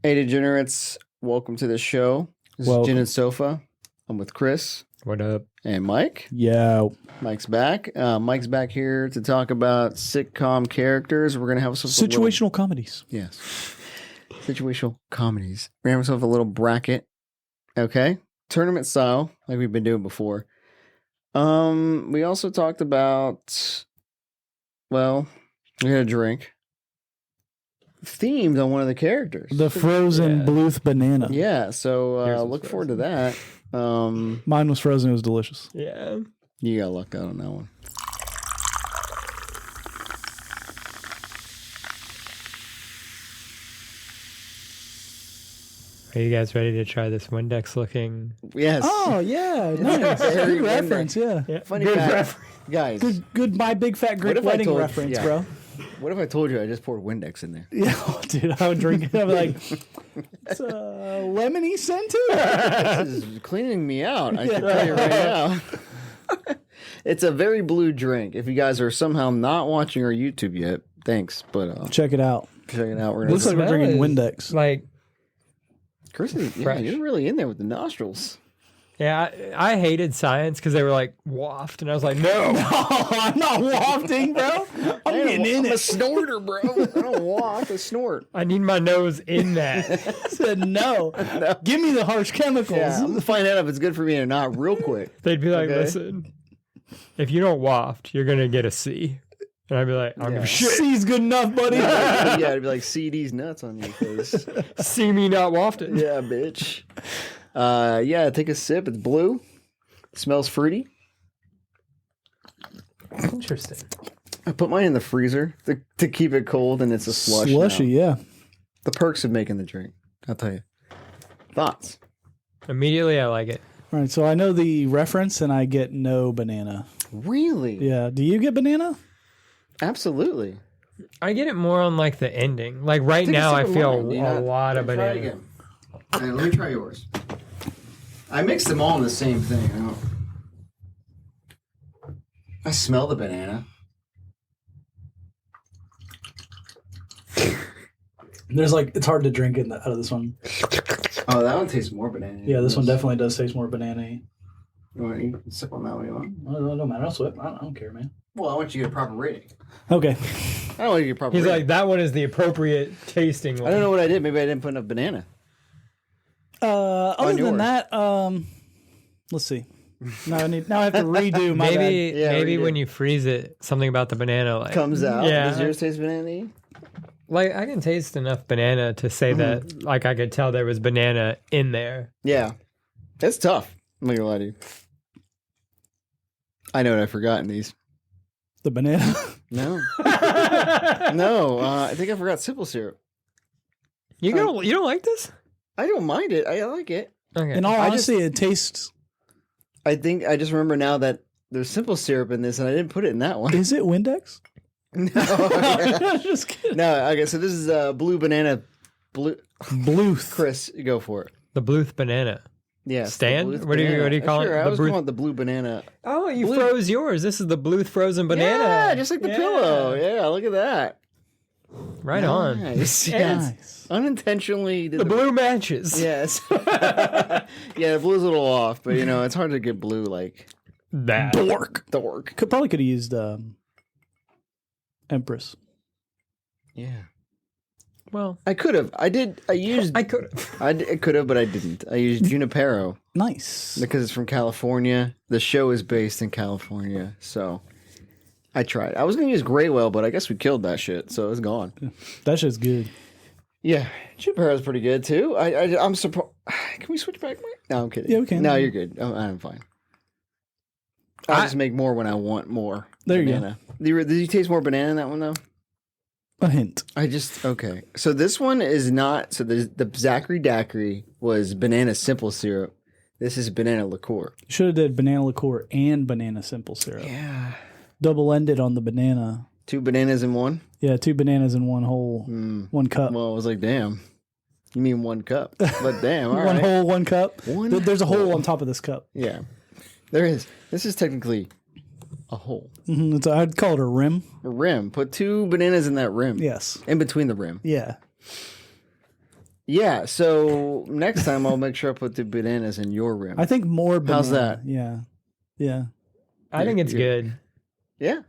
Hey, degenerates. Welcome to the show. This is Gin and Sofa. I'm with Chris. What up? And Mike. Yeah. Mike's back. Mike's back here to talk about sitcom characters. We're going to have some situational comedies. Yes. Situational comedies. We're going to have ourselves a little bracket. Okay. Tournament style, like we've been doing before. We also talked about, well, we had a drink themed on one of the characters. The frozen Bluth banana. Yeah, so look forward to that. Mine was frozen. It was delicious. Yeah. You got lucked out on that one. Are you guys ready to try this Windex looking? Yes. Oh, yeah. Nice. Good reference, yeah. Funny fact, guys. Good My Big Fat Greek Wedding reference, bro. What if I told you I just poured Windex in there? Yeah, dude, I would drink it. I'd be like, it's a lemony scent to it. This is cleaning me out. I can tell you right now. It's a very blue drink. If you guys are somehow not watching our YouTube yet, thanks. But check it out. Check it out. We're Looks like we're drinking Windex. Like, Chris is, you're really in there with the nostrils. yeah, I hated science because they were like waft, and I was like, no, I'm not wafting, bro. I'm getting in I'm it. a snorter, bro. I don't waft, I snort. I need my nose in that. I said no. Give me the harsh chemicals. Yeah, I'm going to find out if it's good for me or not real quick. They'd be like, Okay. listen, if you don't waft, you're gonna get a C. And I'd be like, I'm shit. C's good enough, buddy. Yeah, it'd be like CD's nuts on your face. See me not wafted. Yeah, bitch. Yeah, take a sip. It's blue. It smells fruity. Interesting. I put mine in the freezer to keep it cold, and it's a slush. Slushy, now. yeah. The perks of making the drink. I'll tell you. Thoughts? Immediately, I like it. All right, so I know the reference, and I get no banana. Really? Yeah. Do you get banana? Absolutely. I get it more on like the ending. Like right now, I feel a lot of Try it banana. again. All right, let me try yours. I mixed them all in the same thing. I smell the banana. There's like, it's hard to drink out of this one. Oh, that one tastes more banana. Yeah, this one definitely does taste more banana-y. You want to sip on that one? You want? Well, it don't matter. I'll sweat. I don't care, man. Well, I want you to get a proper rating. Okay. I don't want you to get a proper He's rating. like, that one is the appropriate tasting one. I don't know what I did. Maybe I didn't put enough banana. Other than yours. that, let's see. Now I have to redo my bad. Maybe redo. when you freeze it, something about the banana like Comes out. Yeah. Does yours taste banana-y? Like I can taste enough banana to say that like I could tell there was banana in there. Yeah. That's tough. I'm not going to lie to you. I know what I forgot in these. The banana. No. No. I think I forgot simple syrup. You don't like this? I don't mind it. I like it. Okay. In all honesty, it tastes... I think I just remember now that there's simple syrup in this, and I didn't put it in that one. Is it Windex? No. Yeah. Just kidding. No. Okay. So this is blue banana. Bluth. Chris, you go for it. The Bluth banana. Yes. Stand? the Bluth What do you banana. call Sure, it? I The was Bluth- calling it the blue banana. Oh, you Blue- froze yours. This is the Bluth frozen banana. Yeah, just like the pillow. Yeah, look at that. Right on. Nice. Yes. Nice. Unintentionally did The blue matches. Yes. Yeah, the blue's a little off, but it's hard to get blue like That. Dork. dork. Probably could have used Empress. Yeah. Well, I could have. I did. I used. I could have. I could have, but I didn't. I used Junipero Nice. because it's from California. The show is based in California, so I tried. I was gonna use Graywell, but I guess we killed that shit, so it's gone. That shit's good. Yeah, Junipero is pretty good too. I'm surprised. Can we switch back, Mike? No, I'm kidding. Yeah, we can. No, you're good. I'm fine. I just make more when I want more. There you banana. Did you taste more banana in that one though? A hint. Okay. So this one is not. So the Zachary Daiquiri was banana simple syrup. This is banana liqueur. You should have did banana liqueur and banana simple syrup. Yeah. Double-ended on the banana. 2 bananas in one. Yeah, 2 bananas in one whole, one cup. Well, I was like, damn. You mean 1 cup? But damn, all right. One whole, 1 cup. One There's a hole whole. on top of this cup. Yeah, there is. This is technically a hole. I'd call it a rim. A rim. Put 2 bananas in that rim. Yes. In between the rim. Yeah. Yeah, so next time I'll make sure I put the bananas in your rim. I think more banana. How's that? Yeah. Yeah. I think it's good. Yeah.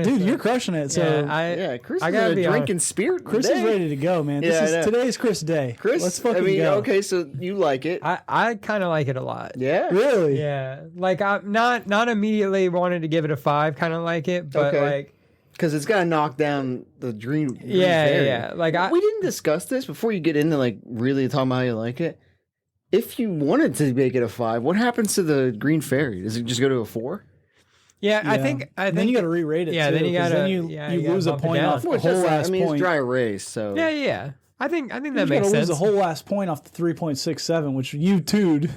Dude, you're crushing it. So Yeah, Chris I is gotta a be drinking spirit. Chris today. is ready to go, man. Today's Chris Day. Chris, let's fucking go. Okay, so you like it. I kind of like it a lot. Yeah. Really? Yeah. Like I'm not immediately wanted to give it a 5, kind of like it, but Okay. like Because it's got to knock down the green yeah, fairy. yeah. Like we didn't discuss this before you get into like really talking about how you like it. If you wanted to make it a 5, what happens to the green fairy? Does it just go to a 4? yeah, I think then you got to re-rate it. Yeah, too, then you 'cause gotta- then you yeah, you lose gotta a bump it point down. off Which a whole that's last it's point. dry erase. So yeah. I think You that got makes to lose sense. a whole last point off the 3.67, which you two'd.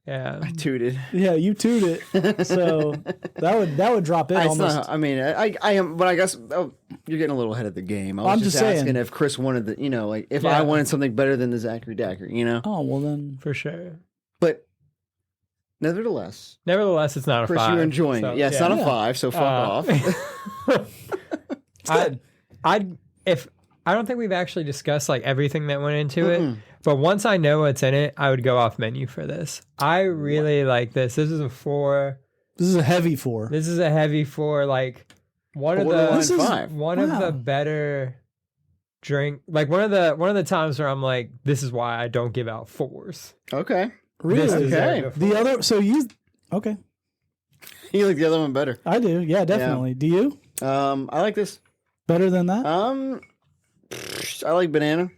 Yeah. I tooted. Yeah, you two'd it. So that would drop it It's almost. not, I mean, I am, but I guess you're getting a little ahead of the game. I was I'm just just saying. asking if Chris wanted the, like if Yeah. I wanted something better than the Zachary Daiquiri, Oh well, then For sure. But nevertheless, Nevertheless, it's not a Chris, 5. you're enjoying so, it. Yeah, it's not a Yeah. 5, so fuck off. I don't think we've actually discussed like everything that went into it, but once I know what's in it, I would go off menu for this. I really like this. This is a 4. this is a heavy 4. This is a heavy 4. Like one of Borderline the 5. one of the better drink. Like one of the times where I'm like, this is why I don't give out 4s. Okay. Really? This is Okay. like a The 4. other, so you okay? You like the other one better. I do. Yeah, definitely. Do you I like this. better than that? I like banana.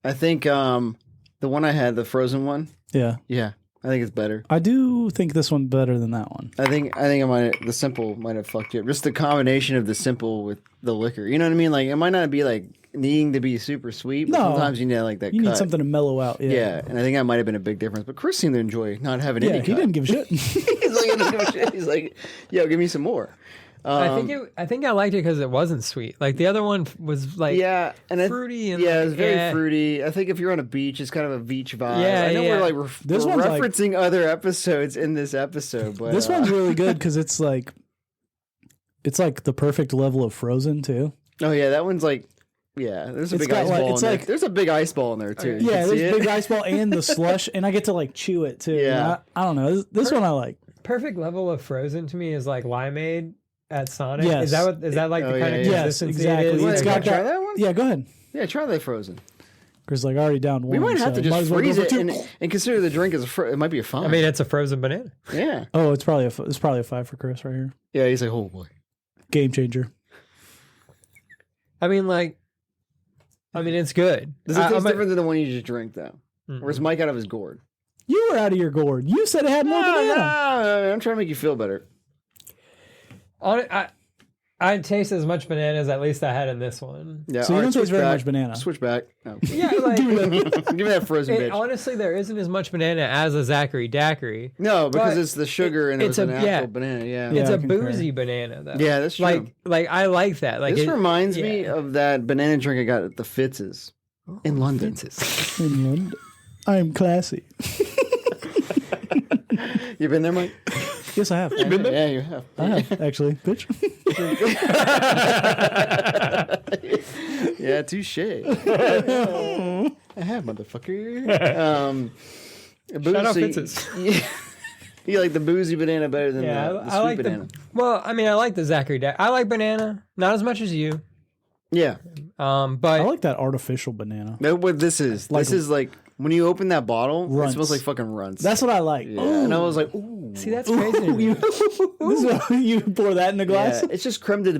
I think the one I had, the frozen one. Yeah, Yeah, I think it's better. I do think this one better than that one. I think the simple might have fucked you up. Just the combination of the simple with the liquor. You know what I mean? Like it might not be like needing to be super sweet, but No. sometimes you need like that You cut. need something to mellow out. Yeah, and I think that might have been a big difference. But Chris seemed to enjoy not having Yeah, any he cut. didn't give a shit. He's like, he doesn't give a shit. He's like, yo, give me some more. I think I liked it because it wasn't sweet. Like the other one was like Yeah, and fruity and yeah, like, it's very yeah. fruity. I think if you're on a beach, it's kind of a beach vibe. Yeah, I know yeah. we're like This we're one's like- referencing other episodes in this episode, but This one's really good because it's like the perfect level of Frozen too. oh yeah, that one's like yeah. There's a It's big got ice like- ball. it's in there. like- There's a big ice ball in there too. You Yeah, can there's see it? big ice ball and the slush, and I get to like chew it too. Yeah. I don't know. This one I like. perfect level of frozen to me is like limeade at Sonic. Yes. Is that like Oh, the kind yeah, of yeah. Yes, consistency exactly. it is? Wait, It's can I got try that- that one? Yeah, go ahead. Yeah, try that frozen. Because like I already down one. We might have so to might just as well freeze go for it two. and consider the drink as it might be a 5. I mean, it's a frozen banana. yeah, Oh, it's probably a 5 for Chris right here. yeah. He's like, oh boy. Game changer. I mean, it's good. Does it taste different than the one you just drank though? Where's Mike out of his gourd? You were out of your gourd. You said it had more banana. No, I'm trying to make you feel better. I taste as much banana as at least I had in this one. Yeah. So you all don't right, taste switch very back. much banana. Switch back. No. Yeah, like Give me that frozen bitch. honestly, there isn't as much banana as a Zachary Daiquiri. No, because But it's the sugar and it's it was a- an actual yeah. banana. Yeah. Yeah, It's I a concur. boozy banana though. Yeah, that's true. Like I like that. Like This it reminds me yeah. of that banana drink I got at the Fitz's in London. Finland. I'm classy. You been there, Mike? Yes, I have. Yeah, you have. I have actually, bitch. Yeah, touche. I have, motherfucker. Shout out boozy- Fitz's. You like the boozy banana better than Yeah, the I sweet like banana. Well, I mean, I like the Zachary Daiquiri. I like banana, not as much as you. Yeah. But I like that artificial banana. That's what this is. This is like when you open that bottle, Runts. it smells like fucking runts. That's what I like. yeah. And I was like, ooh. see, that's crazy. To me. This is what, you pour that in a glass. Yeah, it's just creme de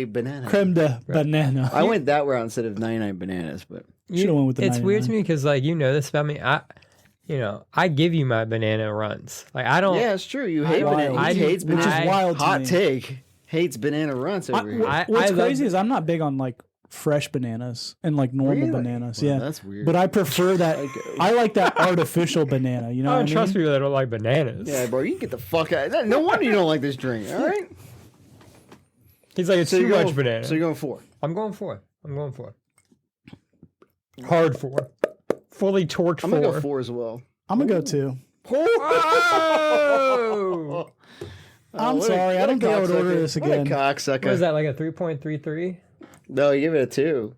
banana. Creme de banana. I went that route instead of 99 bananas, but Should've went with the It's weird to 99. me because, like, you know this about me. I give you my banana runs. Like, I don't. yeah, it's true. You hate Wild. banana. I He hates do- Which banana. is wild to Hot me. take. Hates banana runts over here. What's I crazy love- is I'm not big on like fresh bananas and like normal Really? bananas. Well, yeah, that's weird. But I prefer that. I like that artificial banana. You know, I what don't I trust mean? people that don't like bananas. Yeah, bro, you can get the fuck out. No wonder you don't like this drink. All right. He's like, it's too you're much going, banana. So you're going 4. I'm going for it. Hard 4. Fully torqued I'm 4. gonna go 4 as well. I'm gonna go 2. Oh! I'm sorry. I don't think I would order this again. What a cocksucker. What is that, like a 3.33? No, you give it a 2.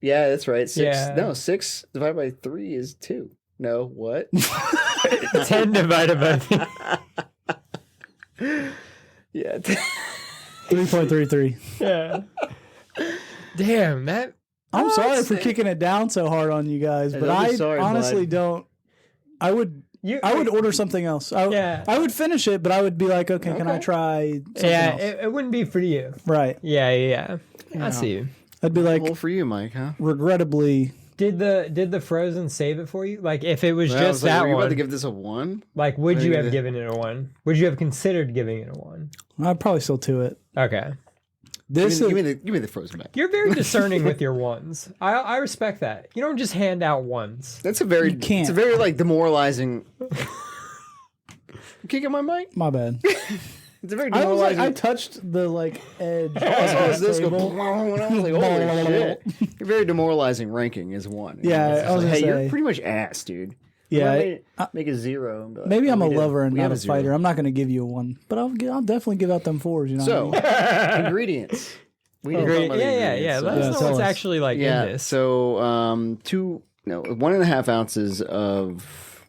Yeah, that's right. 6. Yeah. No, 6 divided by 3 is 2. No, what? 10 divided by 3. Yeah. 3.33. Yeah. Damn, that. I'm sorry that's for it. kicking it down so hard on you guys, but Don't be I sorry, honestly bud. don't. I would order something else. Yeah. I would finish it, but I would be like, okay, can I try something Yeah, else? it wouldn't be for you. Right. Yeah. I see you. I'd be like, Well, for you, Mike, huh? regrettably, Did the Frozen save it for you? Like, if it was Well, I just was like, that were you one, about to give this a 1? like, would Or you you have did- given it a 1? Would you have considered giving it a 1? I'd probably still to it. Okay. This Give is, me the Frozen back. You're very discerning with your ones. I respect that. You don't just hand out ones. That's a very, You can't. it's a very like demoralizing. You can't get my mic. my bad. It's a very I was like, demoralizing. I touched the like edge. I was this go, table. and I was like, holy shit. You're very demoralizing ranking is 1. Yeah, It's just I was like, gonna hey, you're say. pretty much ass, dude. Yeah, Make a 0. And be like, maybe oh, I'm a we did. lover and We not have a 0. fighter. I'm not going to give you a 1, but I'll definitely give out them 4s. You know. So, what I mean? ingredients. We didn't Great. talk about the Yeah. ingredients, Let so- us Yeah, know tell what's us. actually like Yeah. in this. So, 1.5 ounces of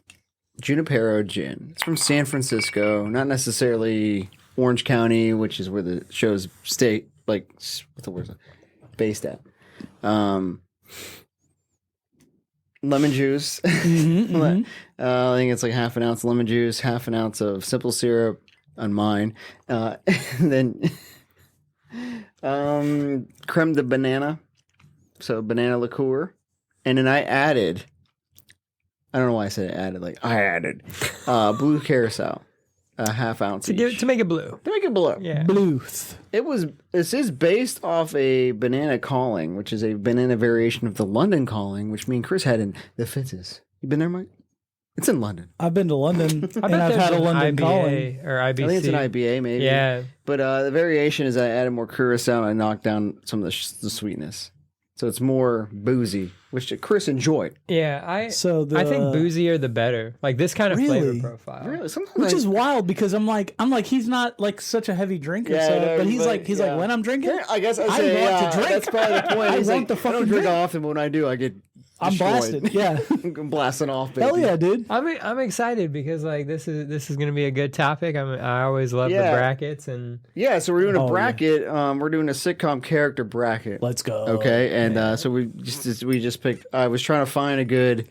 Junipero gin. It's from San Francisco, not necessarily Orange County, which is where the show's what's the word? Based at. Lemon juice. I think it's like half an ounce lemon juice, half an ounce of simple syrup on mine. And then creme de banana. So banana liqueur. And then I don't know why I said added blue carousel, a half ounce each. To make it blue. To make it blue. Yeah. Bluth. This is based off a banana calling, which is a banana variation of the London calling, which me and Chris had in the Fitz's. You been there, Mike? It's in London. I've been to London I and bet I've there's had a an London IBA calling. or IBC. I think it's an IBA, maybe. Yeah. But the variation is I added more curacao and I knocked down some of the sweetness. So it's more boozy, which Chris enjoyed. Yeah. I think boozier the better. Like this kind of flavor Really? profile. Really? Sometimes Which is wild because I'm like he's not like such a heavy drinker, Yeah, I know, but he's but, like yeah. when I'm drinking, I guess I'd I say, want to drink. That's probably the point. I He's want like, the I fucking don't drink drink. often, but when I do, I get I'm destroyed. blasted. Yeah, I'm blasting off, baby. hell yeah, dude. I'm excited because like this is gonna be a good topic. I always love the Yeah. brackets and Yeah, so we're doing a Oh, yeah. bracket. We're doing a sitcom character bracket. Let's go. Okay, and so we just picked. I was trying to find a good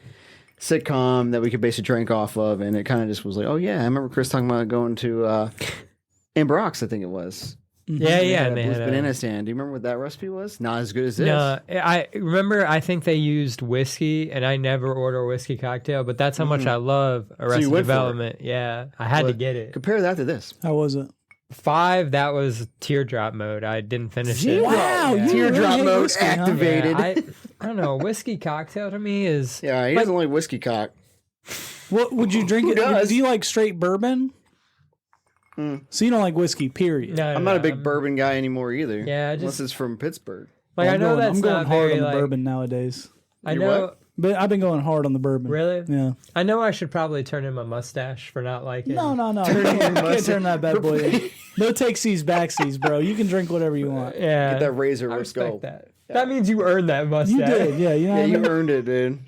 sitcom that we could base a drink off of, and it kind of just was like, oh yeah, I remember Chris talking about going to Amber Ox, I think it was. yeah. And they Blue's had banana stand. Do you remember what that recipe was? Not as good as this. No, I remember. I think they used whiskey, and I never order a whiskey cocktail. But that's how much I love Arrested went for it. Development. Yeah, I had to But get it. Compare that to this. How was it? 5, that was teardrop mode. I didn't finish Zero. it. Wow, Yeah. you Teardrop really hate mode whiskey, huh? activated. Yeah, I don't know. Whiskey cocktail to me is Yeah, he doesn't like whiskey cock. What would you drink? Who It? does? Do you like straight bourbon? So you don't like whiskey, period. no, I'm not a big bourbon guy anymore either. Yeah, unless just- it's from Pittsburgh. like I know I'm that's going not hard very on the like. bourbon nowadays. I You know. what? But I've been going hard on the bourbon. Really? Yeah. I know I should probably turn in my mustache for not liking. No. You can't turn that bad boy in. No takesies, backsies, bro. You can drink whatever you want. Yeah. Get that razor, I let's go. respect that. That means you earned that mustache. You did, yeah. You know Yeah, what I you mean? earned it, dude.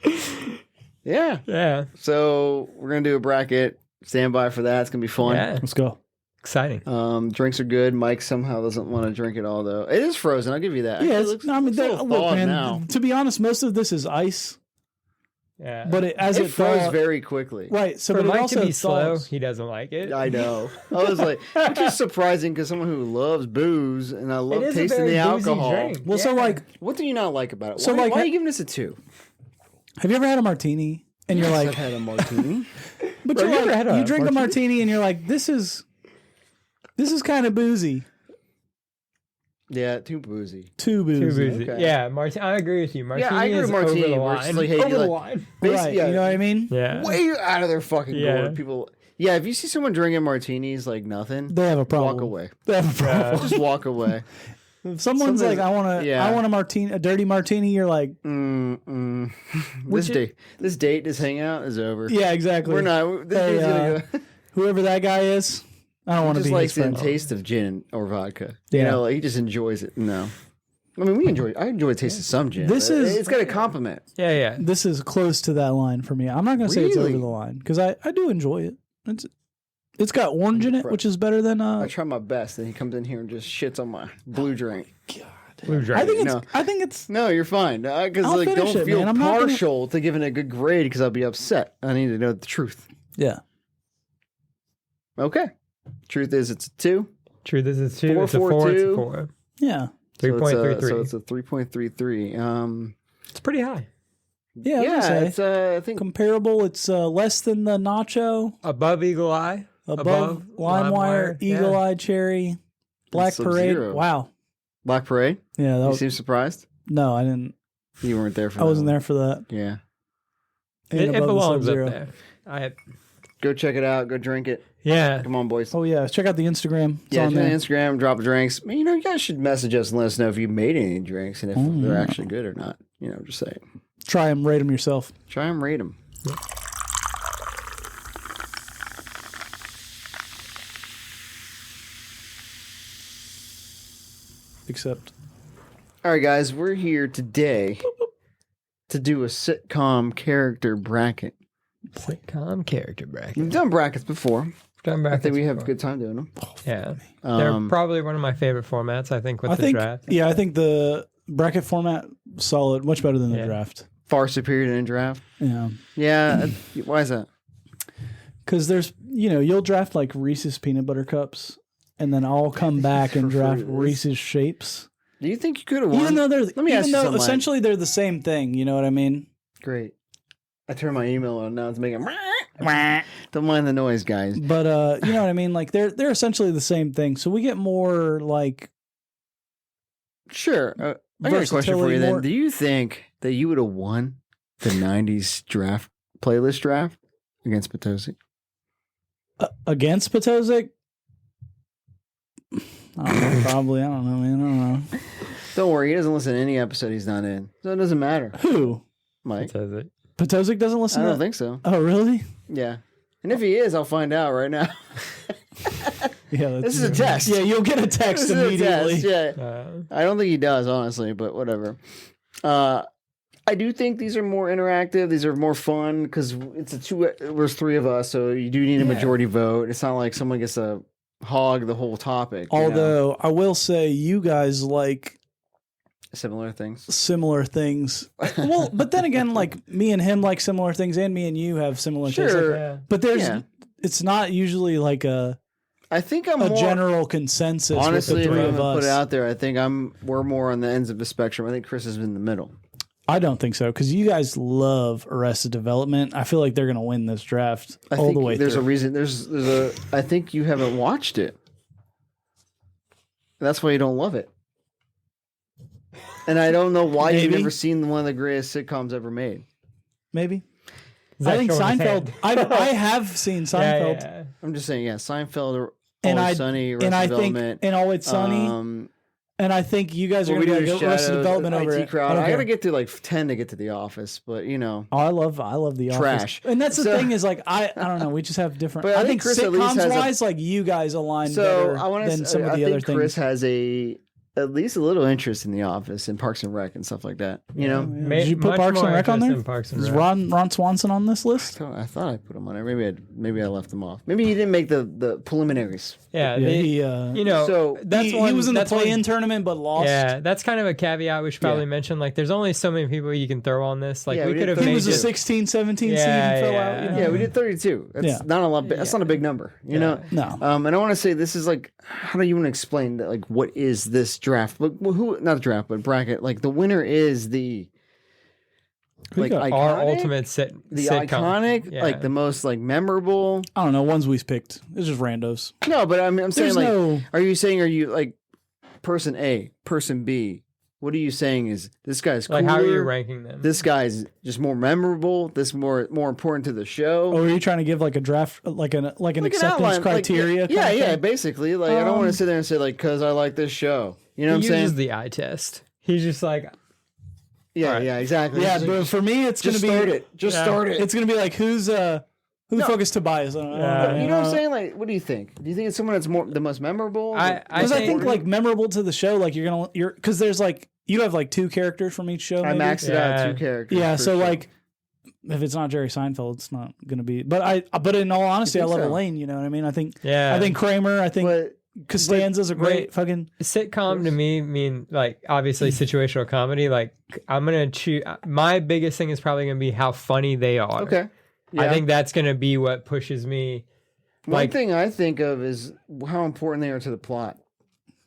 Yeah. Yeah. So we're gonna do a bracket. Stand by for that. It's gonna be fun. Yeah. Let's go. Exciting. Drinks are good. Mike somehow doesn't want to drink it all though. It is frozen. I'll give you that. Yeah, It it's, looks- I mean, looks a little look, thawed man. now. To be honest, most of this is ice, Yeah. but as It it froze thaws, very quickly. right. So, for but it Mike also to be slow, thaws. he doesn't like it. I know. I was like, which is surprising because someone who loves booze and I love It is a tasting very the boozy alcohol. drink. Well, so Yeah. like, What do you not like about it? So, why, like, why are you giving this a 2? have you ever had a martini and you're I've like, had a martini. but Bro, you're you ever like, had a you drink a martini? martini and you're like, this is kind of boozy, Yeah, too boozy. too boozy. Too boozy. Okay. Yeah, Martini. I agree with you. Martini I agree is with Martini, over the where it's line. like, hey, over you the like- line. Right. Yeah. You know what I mean? Yeah. Way out of their fucking Yeah. gourd. People. Yeah, if you see someone drinking martinis like nothing, They have a problem. walk away. They have a problem. Just walk away. If someone's Something's- like, I want a martini, a dirty martini. You're like, This date, this hangout is over. yeah, exactly. We're not. This Hey, dude's gonna go. Whoever that guy is, I don't want He to just be likes his the friend. taste of gin or vodka. You Yeah. know, like, he just enjoys it. No. I mean, I enjoy the taste of some gin. It's got a compliment. Yeah. This is close to that line for me. I'm not going to say it's over Really? the line because I do enjoy it. It's got orange in it, which is better than I try my best, and he comes in here and just shits on my blue drink. Blue drink. I think it's No, you're fine. Because I'll like, finish don't it, feel man. I'm not partial to giving it a good grade because I'll be upset. I need to know the truth. yeah. Okay. Truth is, it's a 2. Truth is it's 2. 4, It's a 4, 4. It's 2. a 4. Yeah. 3.33. So it's a 3.33. It's pretty high. Yeah. I was gonna say, I think comparable. It's less than the Nacho, Above Eagle Eye. above LimeWire, Eagle Eye Cherry, Black Parade. Sub-Zero. Wow. Black Parade. Yeah. That You was, seem surprised. no, I didn't. You weren't there for. I wasn't that there for that. one. Yeah. And It above the belongs up Sub-Zero. there. Go check it out. Go drink it. Yeah. Come on, boys. Oh yeah, check out the Instagram. It's Yeah, on check out there. Instagram, drop drinks. I mean, you guys should message us and let us know if you made any drinks and if they're actually good or not. Just say it. Try them, rate them yourself. Try them, rate them. Except All right, guys, we're here today to do a sitcom character bracket. Sitcom character bracket. We've done brackets before. I think we have a before. good time doing them. Yeah. They're Um, probably one of my favorite formats, I think, with the draft. Yeah, I think the bracket format solid, much better than the draft. Far superior than a draft. Yeah, Yeah. Why is that? because there's you'll draft like Reese's peanut butter cups, and then I'll come back and draft this. Reese's shapes. Do you think you could have won? Even though Let me ask you something, Mike. essentially they're the same thing. You know what I mean? Great. I turned my email on. Now it's making. Don't mind the noise, guys. But you know what I mean? Like they're essentially the same thing. So we get more like Sure. I got a question for versatility, you then. more- Do you think that you would have won the 90s draft playlist draft against Potosi? against Potosi. I don't know, probably. I don't know, man. I don't know. Don't worry. He doesn't listen to any episode he's not in. So it doesn't matter. Who? Mike. Says it. Potosi doesn't I listen to don't think so. Oh, really? Yeah. And if he is, I'll find out right now. Yeah. This is a test. Yeah, you'll get a text This is a immediately. test, yeah. I don't think he does, honestly, but whatever. I do think these are more interactive. These are more fun because there's 3 of us, so you do need a majority vote. It's not like someone gets to hog the whole topic. Although I will say you guys like similar things. similar things. Well, but then again, like me and him like similar things, and me and you have similar things. Sure. Like, Yeah. but Yeah. it's not usually like a I think I'm a more general consensus. honestly. with If the 3 I'm of gonna us. put it out there, I think we're more on the ends of the spectrum. I think Chris is in the middle. I don't think so because you guys love Arrested Development. I feel like they're going to win this draft I all think the way there's through. a reason. I think you haven't watched it. That's why you don't love it. And I don't know why you've Maybe. never seen one of the greatest sitcoms ever made. Maybe. Zach I think showing his Seinfeld. hand. I have seen Seinfeld, Yeah. I'm just saying, yeah, Seinfeld or and Always I Sunny, and Arrested I think Development. and Always Sunny, and I think you guys are what going we to do be is like Arrested Shadows, Development over IT it. Crowd. I don't I gotta care. get through like 10 to get to The Office, but Oh, I love The Office. Trash. And that's the So- thing is like I don't know. We just have different. But I I think think Chris at least sitcoms has a- wise, like you guys align so better I want than to. some of I the other think Chris things. has at least a little interest in The Office and Parks and Rec and stuff like that. You know, Did you put Much Parks and more Rec on interest there? in Parks and Is Rec. Ron Swanson on this list? I thought I put him on there. Maybe I left him off. Maybe he didn't make the preliminaries. Yeah. Yeah, they- he you know, so that's he one. was in the that's one- play-in tournament but lost. Yeah, that's kind of a caveat we should probably Yeah. mention. Like, there's only so many people you can throw on this. Like, Yeah, we we could did have He made was a it. 16, 17 seed Yeah, and fell yeah. out. You know? Yeah, we did 32. That's Yeah. not a lot. That's not a big number. You know. No. And I want to say this is like, how do you want to explain that? Like, what is this draft? But who? Not draft, but bracket. Like, the winner is the like got? iconic, Our ultimate the sitcom. iconic, Yeah. like the most like memorable. I don't know. Ones we picked. It's just randos. No, but I'm saying There's like, no- are you like person A, person B? What are you saying is this guy's cooler? Like, how are you ranking them? This guy's just more memorable. This more important to the show. Or are you trying to give like a draft, like an Like an acceptance outline, like, criteria? yeah, kind of yeah, thing? basically. Like, I don't want to sit there and say like, cause I like this show. You know he what I'm saying? uses the eye test. He's just like, Yeah, Alright. yeah, exactly. Yeah, Just- but for me, it's just gonna be start it. Just Yeah. start it. It's gonna be like who the fuck is Tobias? I don't know. Yeah. You know what I'm saying? Like, what do you think? Do you think it's someone that's the most memorable? I Because I think think- like memorable to the show, like you're because there's like you have like 2 characters from each show. I maybe? maxed it out 2 characters. Yeah, per so show. like, if it's not Jerry Seinfeld, it's not going to be. But in all honesty, I think love so? Elaine. You know what I mean? I think Yeah. I think But Costanza's a great wait. fucking. Sitcom to me mean like obviously situational comedy. Like I'm gonna choose. My biggest thing is probably gonna be how funny they are. okay. Yeah. I think that's gonna be what pushes me. One thing I think of is how important they are to the plot.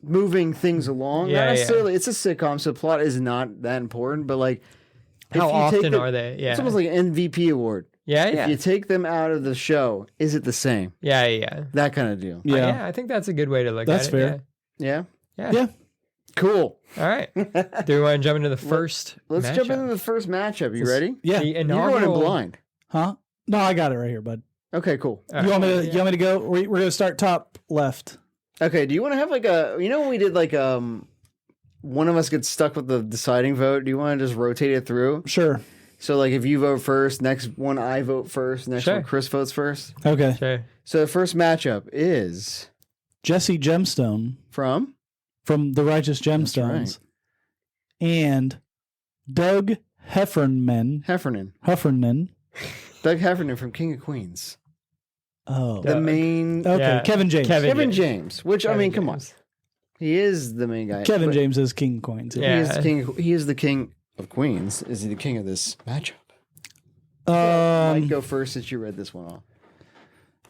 Moving things along. Yeah, Not necessarily, it's a sitcom, so plot is not that important, but like, if How you take often are they? Yeah. It's almost like an MVP award. Yeah, If you take them out of the show, is it the same? yeah. That kind of deal. Yeah, I think that's a good way to look That's at it. fair. Yeah? Yeah. Cool. Yeah. All right. Do we want to jump into the first? Let's matchup? jump into the first matchup. You ready? Yeah. The You're going in inaugural. blind. Huh? No, I got it right here, bud. Okay, cool. All You right. want me to go? We're going to start top left. Okay, do you want to have like when we did like one of us gets stuck with the deciding vote? Do you want to just rotate it through? Sure. So like if you vote first, next one I vote first, next Sure. one Chris votes first. Okay. Sure. So the first matchup is Jesse Gemstone from from The Righteous Gemstones and Doug Heffernan. Heffernan. Doug Heffernan from King of Queens. Oh. The main Okay. Yeah. Kevin James. Kevin James, which I Kevin mean, come on. James. He is the main guy. Kevin but James is King Coins. He Yeah. is the king. He is the king of Queens. Is he the king of this matchup? Mike, go first since you read this one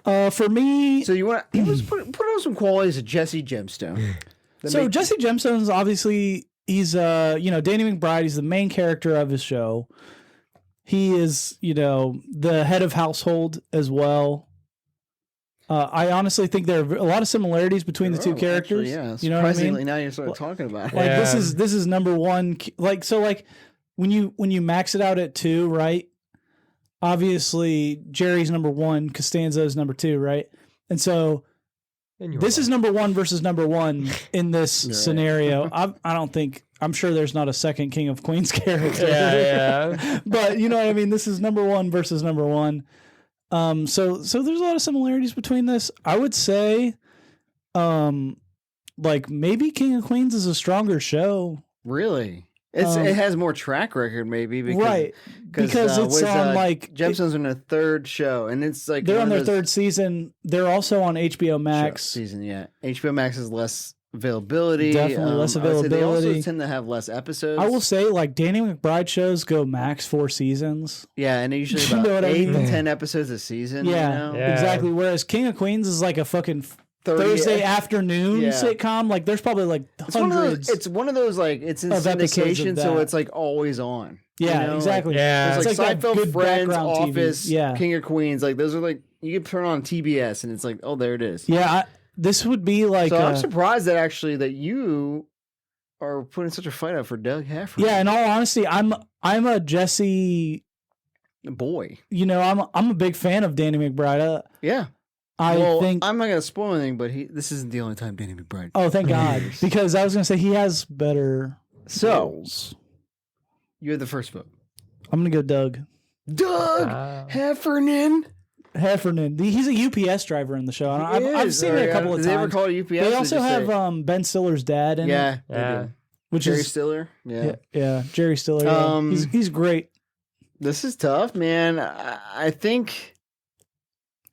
off. For me, So you want to put on some qualities of Jesse Gemstone. so Jesse Gemstone's obviously he's Danny McBride. He's the main character of his show. He is the head of household as well. I honestly think there are a lot of similarities between the two characters. Actually, yeah, you know what I surprisingly, mean? now you start talking about it. Like Yeah. this is number one. Like when you max it out at 2, right? Obviously, Jerry's number 1, Costanza is number 2, right? And so And you were this is wrong. number 1 versus number 1 in this scenario. I'm sure there's not a second King of Queens character. Yeah. But you know what I mean? This is number 1 versus number 1. So there's a lot of similarities between this. I would say, like maybe King of Queens is a stronger show. Really? It has more track record, maybe, because, Right. Because it's on like Gemstone's on a 3rd show, and it's like they're one on their of those 3rd season. They're also on HBO Max. season. Yeah, HBO Max has less availability. Definitely less I would say they also availability. tend to have less episodes. I will say, like Danny McBride shows go max 4 seasons. Yeah, and usually You about know what I 8 to mean? 10 episodes a season. Yeah, you know? Yeah. exactly. Whereas King of Queens is like a fucking 30 Thursday afternoon Yeah. sitcom. Like there's probably like hundreds. It's one of those like it's in of episodes of syndication, so that. it's like always on. yeah, you know? exactly. Yeah. It's like that Seinfeld, good Friends, background TV. Office, Yeah, King of Queens. Like those are like you can turn on TBS and it's like, oh, there it is. yeah. This would be like, So I'm surprised that actually that you are putting such a fight out for Doug Heffernan. yeah. In all honesty, I'm a Jesse. Boy. I'm a big fan of Danny McBride. Yeah. I think. I'm not gonna spoil anything, but this isn't the only time Danny McBride. Oh, thank God, because I was gonna say he has better. So roles. you had the first vote. I'm gonna go Doug Doug Heffernan. Heffernan. He's a UPS driver in the show. And I've seen it a couple of Did they ever times. call it UPS? They or also just have say- Ben Stiller's dad in it, yeah, they Yeah. do. which Jerry is Stiller. Yeah. yeah, Jerry Stiller. Yeah. He's great, This is tough, man. I think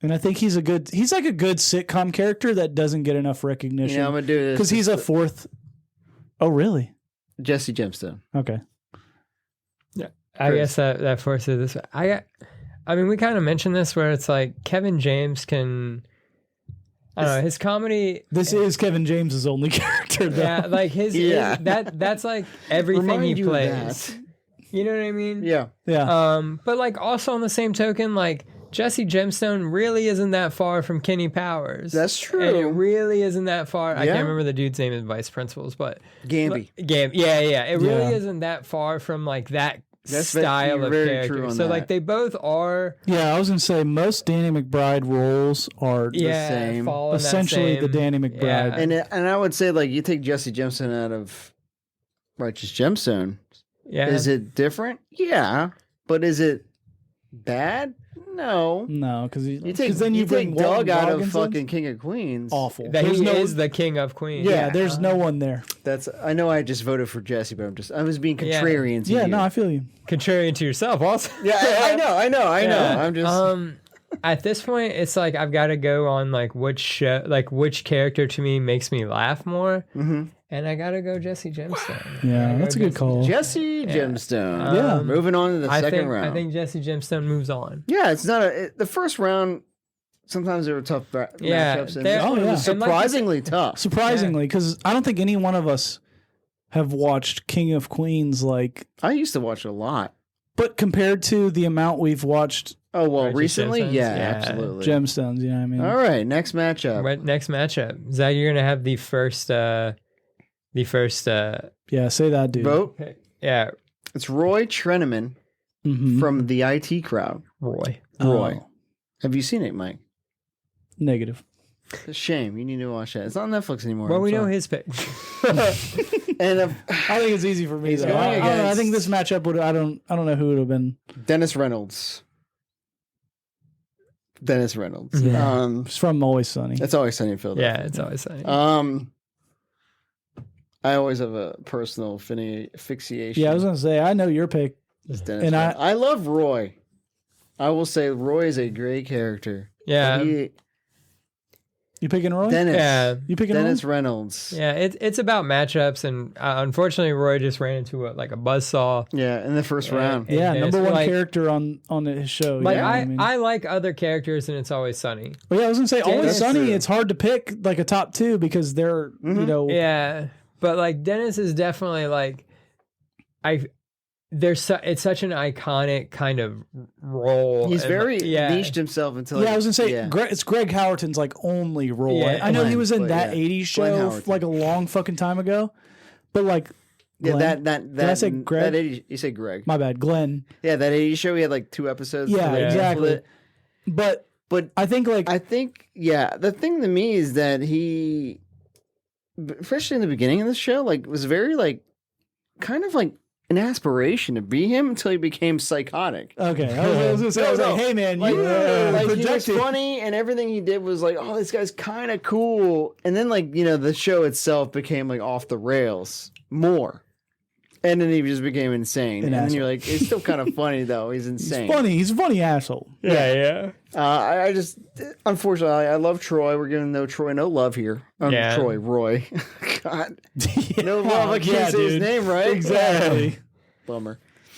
and I think he's like a good sitcom character that doesn't get enough recognition I'm gonna do this because he's a 4th. Oh, really? Jesse Gemstone. Okay. I guess that forces this. I mean, we kind of mentioned this where it's like Kevin James can. I don't know his comedy. This is Kevin James's only character, though. Yeah, like his Yeah. that's like everything Remind he you of plays. that. You know what I mean? Yeah. Yeah. But like also on the same token, like Jesse Gemstone really isn't that far from Kenny Powers. That's true. And it really isn't that far. I Yeah. can't remember the dude's name in Vice Principals, but Gamby. Game. Yeah. It really Yeah. isn't that far from like that That's style you're of very character. true on So that. like they both are Yeah, I was gonna say most Danny McBride roles are same. fall in that essentially the same- Danny McBride. Yeah. And I would say like you take Jesse Gemstone out of Righteous Gemstone. Yeah. Is it different? Yeah. But is it bad? No. No, because You take then you bring take Doug Walton out of Goggins in? fucking King of Queens. Awful. That There's he no, is the king of queens. yeah, there's no one there. That's. I know. I just voted for Jesse, but I was being contrarian to you. Yeah, no, I feel you. Contrarian to yourself, also. Yeah, I know. I'm just. At this point, it's like I've got to go on like which character to me makes me laugh more, and I got to go Jesse Gemstone. Yeah, that's a good call. Jesse Gemstone. Yeah. Moving on to the second round. I think Jesse Gemstone moves on. Yeah, it's not the first round. Sometimes there were tough matchups, and they're- this one yeah. was surprisingly tough. Surprisingly, because I don't think any one of us have watched King of Queens like, I used to watch a lot. but compared to the amount we've watched Oh well, Righteous recently, Gemstones? yeah, Yeah. absolutely. Gemstones, you know what I mean? All right, next matchup. Next matchup, Zach, you're gonna have the first. Yeah, say that, dude. Vote. Yeah, It's Roy Treneman Mhm. from the IT Crowd. Roy. Roy, Oh, have you seen it, Mike? negative. It's a shame. You need to watch that. It's not on Netflix anymore. Well, I'm we know sorry. his pick. And I think it's easy for me. He's Though. going I don't know. I against- think this matchup would. I don't know who it would have been. Dennis Reynolds. Yeah. It's from Always Sunny. It's always sunny in Philadelphia. Yeah, it's always sunny. I always have a personal fixation. Yeah, I was gonna say I know your pick. It's Dennis and Reynolds. I love Roy. I will say Roy is a great character. Yeah. But You picking Roy? Dennis. Yeah. You picking Dennis Roy? Reynolds. Yeah, it's about matchups, and unfortunately, Roy just ran into a buzzsaw. Yeah, in the first round. Yeah, And number one like- character on his show. Like yeah, I like other characters, and it's always sunny. But yeah, I was gonna say Always Dennis- Sunny. It's hard to pick like a top two because they're you know Yeah, but like Dennis is definitely like it's such an iconic kind of role. He's and, very yeah. niched himself into like, yeah. I was gonna say yeah. it's Greg Howerton's like only role. Yeah, I know he Glenn, was in but that yeah. '80s Glenn show Howerton. like a long fucking time ago, but like Yeah, Glenn? that I say Greg? That 80, you say Greg. my bad, Glenn. Yeah, that 80 show, he had like 2 episodes. Yeah, to exactly. split. But But I think like I think, yeah, the thing to me is that he, especially in the beginning of the show, like was very like, kind of like an aspiration to be him until he became psychotic. okay, I was gonna say I was like, hey man, Like, you like he was projected. funny and everything he did was like, oh, this guy's kind of cool. And then like, the show itself became like off the rails more. And then he just became insane. An and then asshole. you're like, it's still kind of funny though. He's He's insane. funny. He's a funny asshole. Yeah. I just, unfortunately, I love Troy. We're giving Troy no love here. Yeah. Roy. God. No Yeah, love. I can't yeah, say his dude. name right. Exactly. Bummer.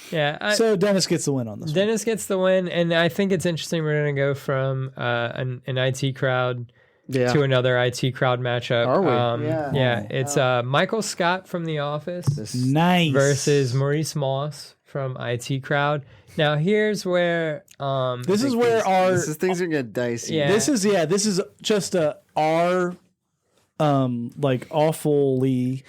Yeah. So Dennis gets the win on this. Dennis gets the win, and I think it's interesting. We're gonna go from an IT crowd Yeah. to another IT crowd matchup. Are we? Yeah. Yeah. It's Michael Scott from The Office one. Nice. versus Maurice Moss from IT crowd. Now here's where This is where our things are getting dicey. Yeah. this is just our like awfully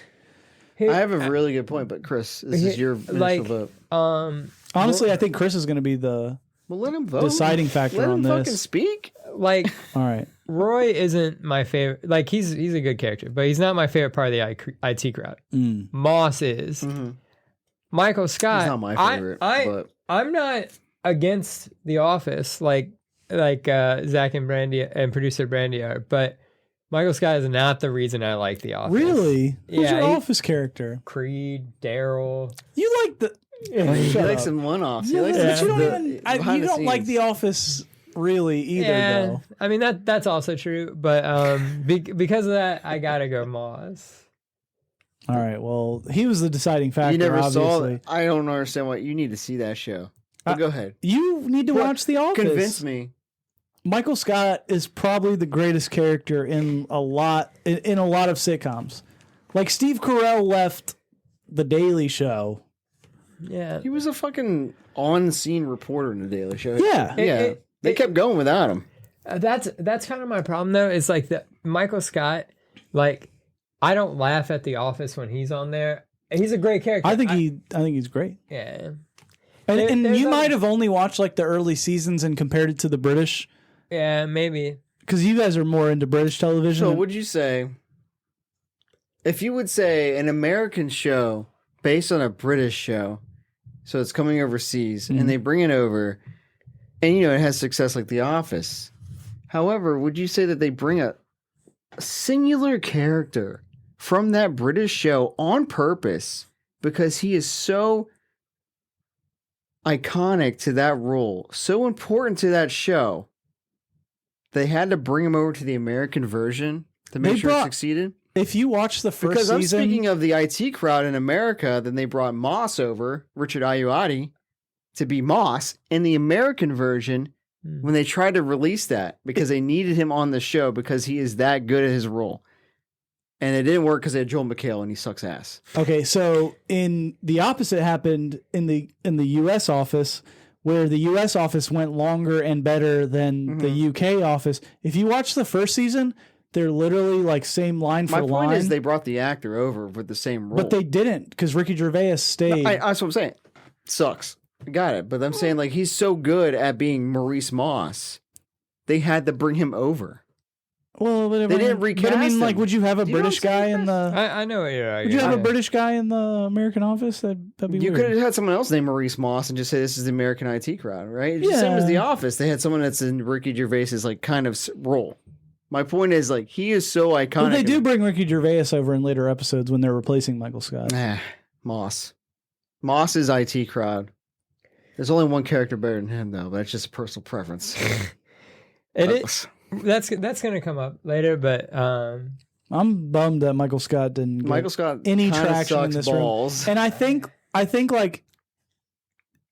I have a really good point, but Chris, this is your initial like- vote. honestly I think Chris is going to be the Well, let him vote. deciding factor Let on him fucking this. speak. like All right. Roy isn't my favorite. Like he's a good character, but he's not my favorite part of the IT crowd. Moss is. Michael Scott. He's not my favorite, but I'm not against The Office like Zach and Brandy and producer Brandy are, but Michael Scott is not the reason I like The Office. Really? Who's Yeah, your he- office character? Creed, Daryl. You like the he Shut likes up. some one-offs. He Yeah, likes but you don't the even you behind the don't like scenes. the office really either Yeah, though. I mean that's also true, but because of that, I gotta go Moss. All right. Well, he was the deciding factor. You never saw obviously. it. I don't understand why you need to see that show. But go ahead. You need to What? watch The Office. Convince me. Michael Scott is probably the greatest character in a lot of sitcoms. Like Steve Carell left The Daily Show. Yeah, He was a fucking on-scene reporter in the Daily Show. Yeah. yeah. They kept going without him. that's kind of my problem though. It's like the Michael Scott, like I don't laugh at The Office when he's on there. He's a great character. I think he's great. Yeah, And there's you a- might have only watched like the early seasons and compared it to the British yeah, maybe. because you guys are more into British television. So would you say, if you would say an American show based on a British show, so it's coming overseas, and they bring it over, And, you know, it has success like The Office. However, would you say that they bring a singular character from that British show on purpose because he is so iconic to that role, so important to that show, they had to bring him over to the American version to make sure it succeeded? If you watch the first because season... I'm speaking of the IT crowd in America, then they brought Moss over, Richard Ayoade, to be Moss in the American version when they tried to release that because they needed him on the show because he is that good at his role. And it didn't work because they had Joel McHale and he sucks ass. Okay, so in the opposite happened in the U.S. office, where the U.S. office went longer and better than the UK office. If you watch the first season, they're literally like same line for line. My point is they brought the actor over with the same role. But they didn't because Ricky Gervais stayed. No, that's what I'm saying. Sucks. I got it. But I'm saying like he's so good at being Maurice Moss, they had to bring him over. Well, but they didn't recast But I mean, him. like, would you have a British guy in the? I know. Yeah. Would you have a British guy in the American office? That'd be You weird. could have had someone else named Maurice Moss and just say this is the American IT crowd, right? It's the same as The Office. They had someone that's in Ricky Gervais's like kind of role. My point is like he is so iconic. Well, they do bring Ricky Gervais over in later episodes when they're replacing Michael Scott. Moss. Moss's IT crowd. There's only one character better than him though, but that's just a personal preference. That's gonna come up later, but I'm bummed that Michael Scott didn't get any traction in this balls. room. And I think like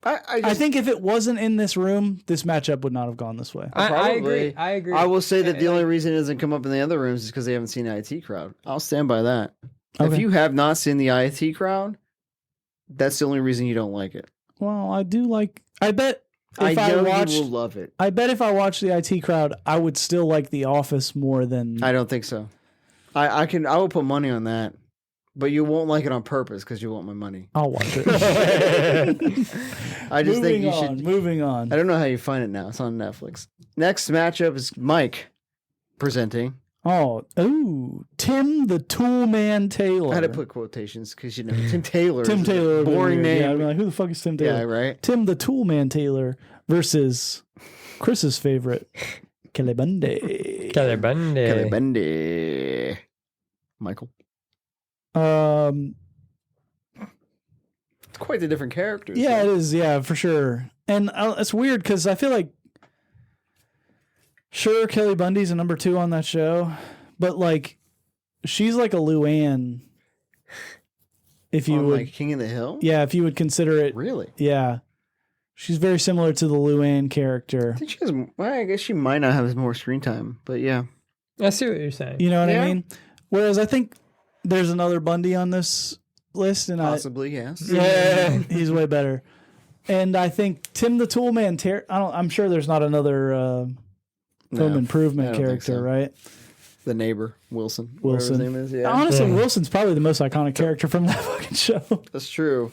I think if it wasn't in this room, this matchup would not have gone this way. I agree. I will say that the only reason it doesn't come up in the other rooms is because they haven't seen the IT crowd. I'll stand by that. Okay. If you have not seen the IT crowd, that's the only reason you don't like it. Well, I do like. I bet if I know watched, you will love it. I bet if I watched the IT crowd, I would still like The Office more than. I don't think so. I will put money on that, but you won't like it on purpose because you want my money. I'll watch it. I just think you should. Moving on. I don't know how you find it now. It's on Netflix. Next matchup is Mike presenting. Tim the Toolman Taylor. I had to put quotations because, you know, Tim Taylor. Tim Taylor. Boring name. Yeah, I'd be like, who the fuck is Tim Taylor? Yeah, right. Tim the Toolman Taylor versus Chris's favorite, Kelly Bundy. Kelly Bundy. Michael. It's quite the different characters. Yeah, it is. Yeah, for sure. And it's weird because I feel like, sure, Kelly Bundy's a number 2 on that show, but like, she's like a Luann. If you would, like King of the Hill. Yeah, if you would consider it. Really? Yeah, she's very similar to the Luann character. I think she has. Well, I guess she might not have more screen time, but yeah. I see what you're saying. You know what I mean? Whereas I think there's another Bundy on this list, and possibly yes. Yeah, he's way better. And I think Tim the Toolman. I'm sure there's not another Home Improvement character, right? The neighbor, Wilson. Wilson. His name is. Yeah. Honestly, Wilson's probably the most iconic character from that fucking show. That's true.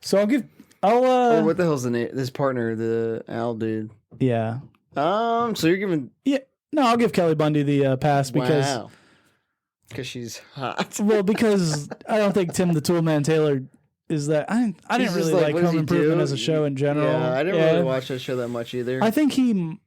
So or what the hell's the name? This partner, the Al dude. Yeah. So you're giving. Yeah. No, I'll give Kelly Bundy the pass because she's hot. Well, because I don't think Tim the Toolman Taylor is that. I didn't really like Home Improvement as a show in general. Yeah, I didn't really watch that show that much either. I think he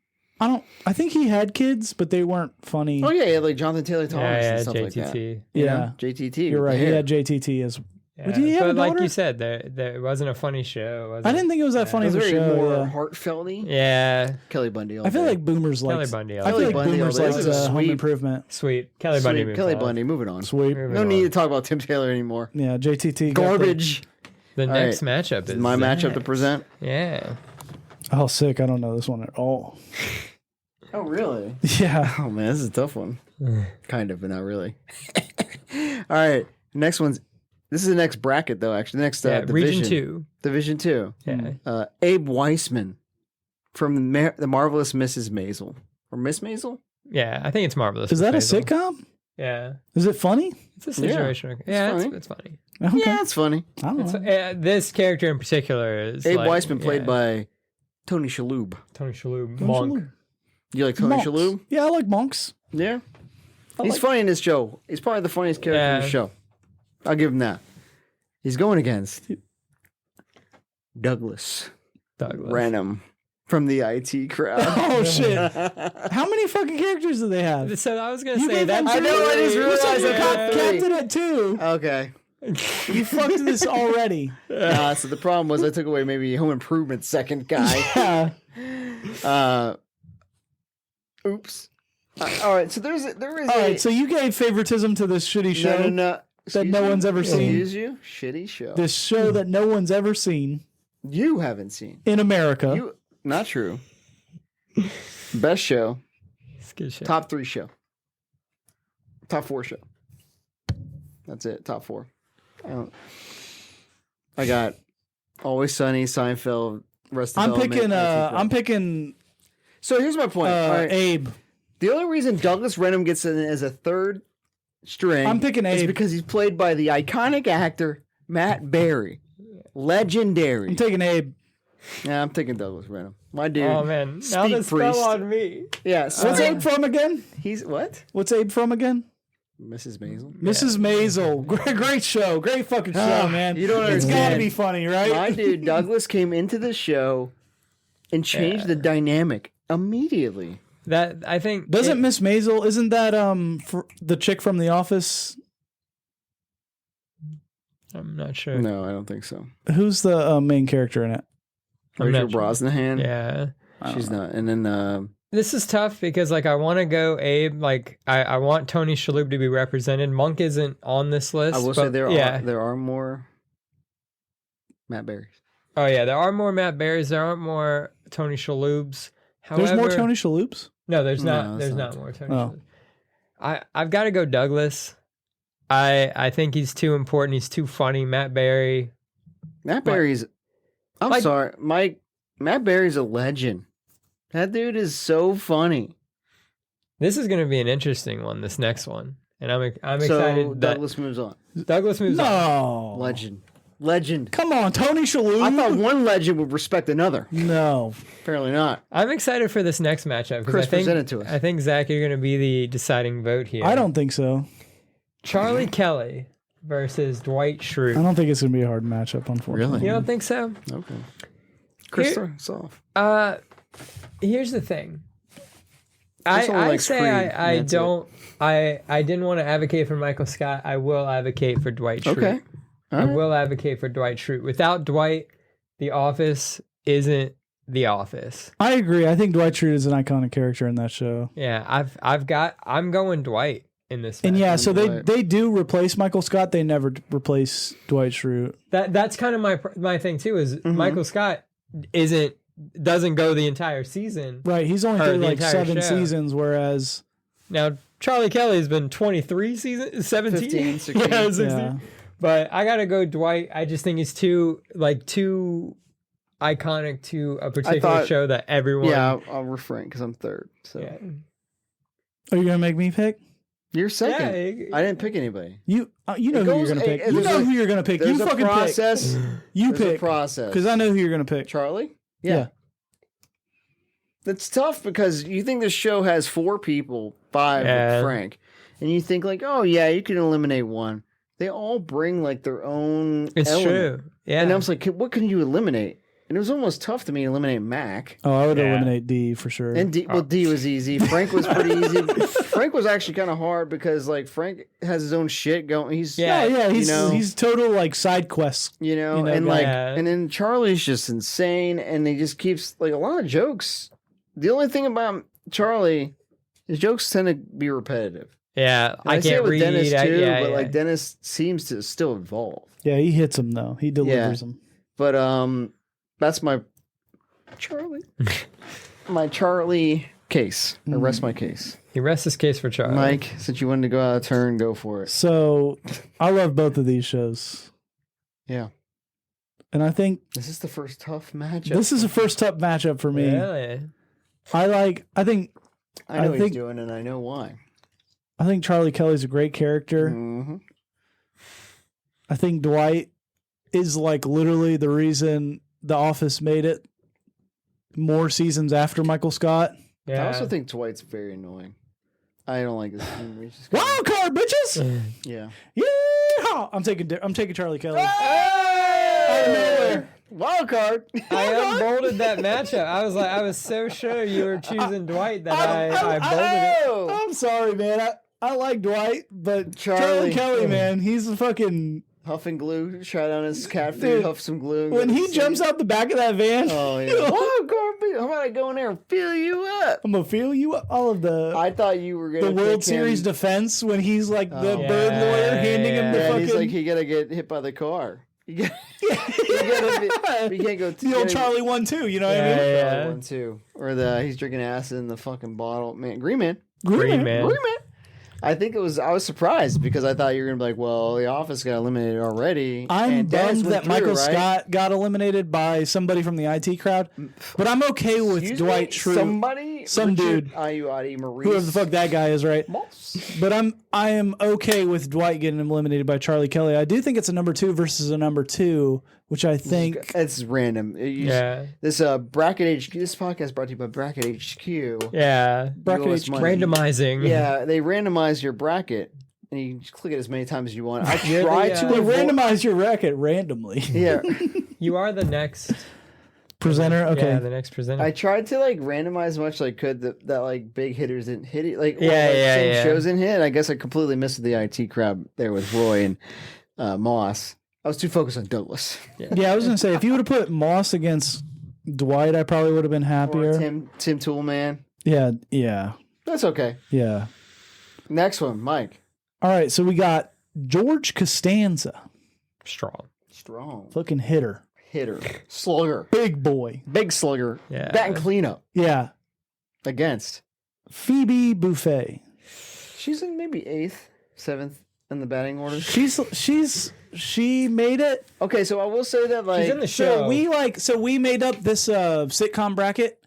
had kids, but they weren't funny. Oh yeah, he had like Jonathan Taylor Thomas and stuff JTT. like that. Yeah, JTT. You're right. He had JTT as. Yeah. Did he have but a daughter? like you said, there wasn't a funny show. I didn't think it was that funny of a show. More heartfelty. Yeah. Kelly Bundy. I feel like boomers like Kelly Bundy. I feel like boomers like Home Improvement. Sweet. Kelly Bundy. Kelly Bundy. Moving on. Sweet. No need to talk about Tim Taylor anymore. Yeah, JTT. Garbage. The next matchup is my matchup to present. Yeah. Oh, sick. I don't know this one at all. Oh, really? Yeah. Oh, man, this is a tough one. Kind of, but not really. All right. Next one's. This is the next bracket, though, actually. Next division. Region 2. Division 2. Yeah. Abe Weissman from The Marvelous Mrs. Maisel. Or Miss Maisel? Yeah, I think it's Marvelous. Is that a Maisel. sitcom? Yeah. Is it funny? It's a situation. Yeah, it's funny. Okay. Yeah, it's funny. I don't know. This character in particular is Abe Weissman played by Tony Shalhoub. Tony Shalhoub. Monk. You like Tony Shalhoub? Yeah, I like monks. Yeah. He's funny in this show. He's probably the funniest character in the show. I'll give him that. He's going against Douglas Renham from the IT crowd. Oh shit! How many fucking characters do they have? So I was gonna You say gave that. them I know, I just You said realized you I got got three. Captain at 2. Okay. You fucked this already. So the problem was I took away maybe Home Improvement second guy. Yeah. Oops. All right. So there is. All right. So you gave favoritism to this shitty show. No. That no one's ever seen. Excuse you. Shitty show. This show that no one's ever seen You haven't seen. in America. Not true. Best show. It's good shit. Top 3 show. Top 4 show. That's it. Top 4. I got Always Sunny, Seinfeld, Rest I'm Development. picking. So here's my point. All right. Abe. The only reason Douglas Renham gets in as a third string I'm picking is Abe. because he's played by the iconic actor Matt Berry. Legendary. I'm taking Abe. Yeah, I'm taking Douglas Renham. My dude. Oh man, now Speak the spell priest. on me. Yeah. What's Abe from again? He's what? What's Abe from again? Mrs. Maisel. Mrs. Maisel. Great show. Great fucking show, man. You don't It's understand. gotta be funny, right? My dude Douglas came into the show and changed the dynamic immediately. That I think Doesn't Miss Maisel? Isn't that the chick from The Office? I'm not sure. No, I don't think so. Who's the main character in it? I'm Rachel not sure. Brosnahan. Yeah. She's not. And then This is tough because like I want to go Abe. Like I want Tony Shalhoub to be represented. Monk isn't on this list. I will but, say there yeah. are more Matt Berrys. Oh yeah, there are more Matt Berrys. There aren't more Tony Shalhoubs. However, There's more Tony Shalhoubs? No, there's not. No, There's it's not not. more Tony. Oh. Shalhoub. I've got to go Douglas. I think he's too important. He's too funny. Matt Berry. Matt Berry's. I'm Like- sorry, Mike. Matt Berry's a legend. That dude is so funny. This is going to be an interesting one. This next one, and I'm So excited. that Douglas moves on. Douglas moves on. No. Legend. Come on, Tony Shalhoub. I thought one legend would respect another. No. Apparently not. I'm excited for this next matchup because Chris I think presented to us. I think Zach, you're going to be the deciding vote here. I don't think so. Charlie Kelly versus Dwight I Schrute. don't think it's going to be a hard matchup, unfortunately. You don't think so? Okay. Chris, Here- start us off. Here's the thing. Chris only I likes say Creed, I and that's it. don't. I didn't want to advocate for Michael Scott. I will advocate for Dwight Schrute. Okay. All I right. will advocate for Dwight Schrute. Without Dwight, The Office isn't The Office. I agree. I think Dwight Schrute is an iconic character in that show. Yeah, I'm going Dwight in this. And match. yeah, so Dwight. they do replace Michael Scott. They never replace Dwight Schrute. That's kind of my thing too. Is Mm-hmm. Michael Scott doesn't go the entire season. Right. He's only Or through the like entire 7 show. seasons, whereas Now Charlie Kelly's been 23 seasons, 17, 15, 16. yeah, 16. yeah. But I gotta go Dwight. I just think he's too iconic to a particular thought- show that everyone. Yeah, I'll refrain because I'm third. So yeah. Are you going to make me pick? you're second. Yeah, I didn't pick anybody. You know It who goes- you're going to pick. it- You there's know a- who you're going to pick. There's You a fucking process. pick. You There's a pick. process. Because I know who you're going to pick. Charlie. Yeah. It's tough because you think this show has 4 people, 5 Yeah. with Frank, and you think like, oh yeah, you can eliminate one. They all bring like their own. It's element. true. Yeah. And I was like, what can you eliminate? And it was almost tough to me to eliminate Mac. Oh, I would Yeah. eliminate D for sure. And D, well, D was easy. Frank was pretty easy. Frank was actually kind of hard because like Frank has his own shit going. He's yeah, he's you know, he's total like side quests. you know, you know, and like, yeah. and then Charlie's just insane, and he just keeps like a lot of jokes. The only thing about Charlie, his jokes tend to be repetitive. yeah. And I see it can't with read. Dennis too, yeah, but yeah. like Dennis seems to still evolve. Yeah, he hits him though. He delivers him. But that's my Charlie, my Charlie case. I rest my case. He rests his case for Charlie. Mike, since you wanted to go out of turn, go for it. So I love both of these shows. Yeah, And I think this is the first tough matchup. this is a first tough matchup for me. Really? I think I know I what think- he's doing, and I know why. Charlie Kelly's a great character. Mm-hmm. I think Dwight is like literally the reason The Office made it more seasons after Michael Scott. Yeah. I also think Dwight's very annoying. I don't like this. Wild card, bitches! Yeah. Yeah, I'm taking Charlie Kelly. out of nowhere. Wild card. I unbolded that matchup. I was so sure you were choosing Dwight that I bolded it. I'm sorry, man. I like Dwight, but Charlie Kelly, man, he's a fucking Huffing glue, try down his cat food, Dude, huff some glue. when he jumps out the back of that van. Oh, yeah. Wild card, how about I go in there and fill you up? I'm gonna feel you up. All of the I thought you were going to the World Series defense when he's like the Oh, bird yeah, lawyer handing him the Yeah, fucking he's like, he got to get hit by the car. You can't go the old Charlie 1-2. You know what I mean? Yeah. One, too. Or he's drinking acid in the fucking bottle. Man, Green Man. Green Man. I was surprised because I thought you were going to be like, well, The Office got eliminated already. I'm and Dennis bummed went that Michael through, right? Scott got eliminated by somebody from the IT crowd, but I'm okay with Excuse Dwight me? Schrute, some Richard dude. Ayuadi Maurice. Whoever the fuck that guy is, right? Moss. But I am okay with Dwight getting eliminated by Charlie Kelly. I do think it's a number 2 versus a number 2, which I think It's random. This Bracket HQ. This podcast brought to you by Bracket HQ. Yeah. Bracket US HQ. money. Randomizing. Yeah, they randomize your bracket, and you just click it as many times as you want. I You're try the, to they avoid. randomize your racket randomly. Yeah, You are the next Presenter, okay. Yeah, the next presenter. I tried to like randomize as much as I could that like big hitters didn't hit it. Like Yeah. shows didn't hit. I guess I completely missed the IT crowd there with Roy and Moss. I was too focused on Douglas. Yeah, I was gonna say if you would have put Moss against Dwight, I probably would have been Or happier. Tim Toolman. Yeah. That's okay. Next one, Mike. All right, so we got George Costanza, Strong. Strong fucking hitter, slugger, big boy. big slugger. Yeah. Bat and cleanup Yeah, against. Phoebe Buffet. She's in maybe 8th, 7th in the batting order. She made it. Okay, so I will say that like She's in the show. So we made up this sitcom bracket,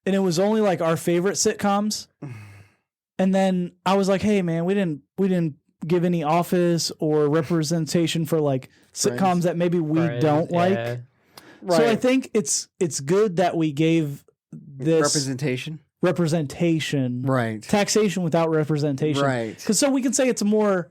and it was only like our favorite sitcoms. And then I was like, "Hey, man, we didn't give any Office or representation for like sitcoms Friends. that maybe we Friends, don't like." yeah. right. So I think it's good that we gave this representation, right, taxation without representation, right, because so we can say it's a more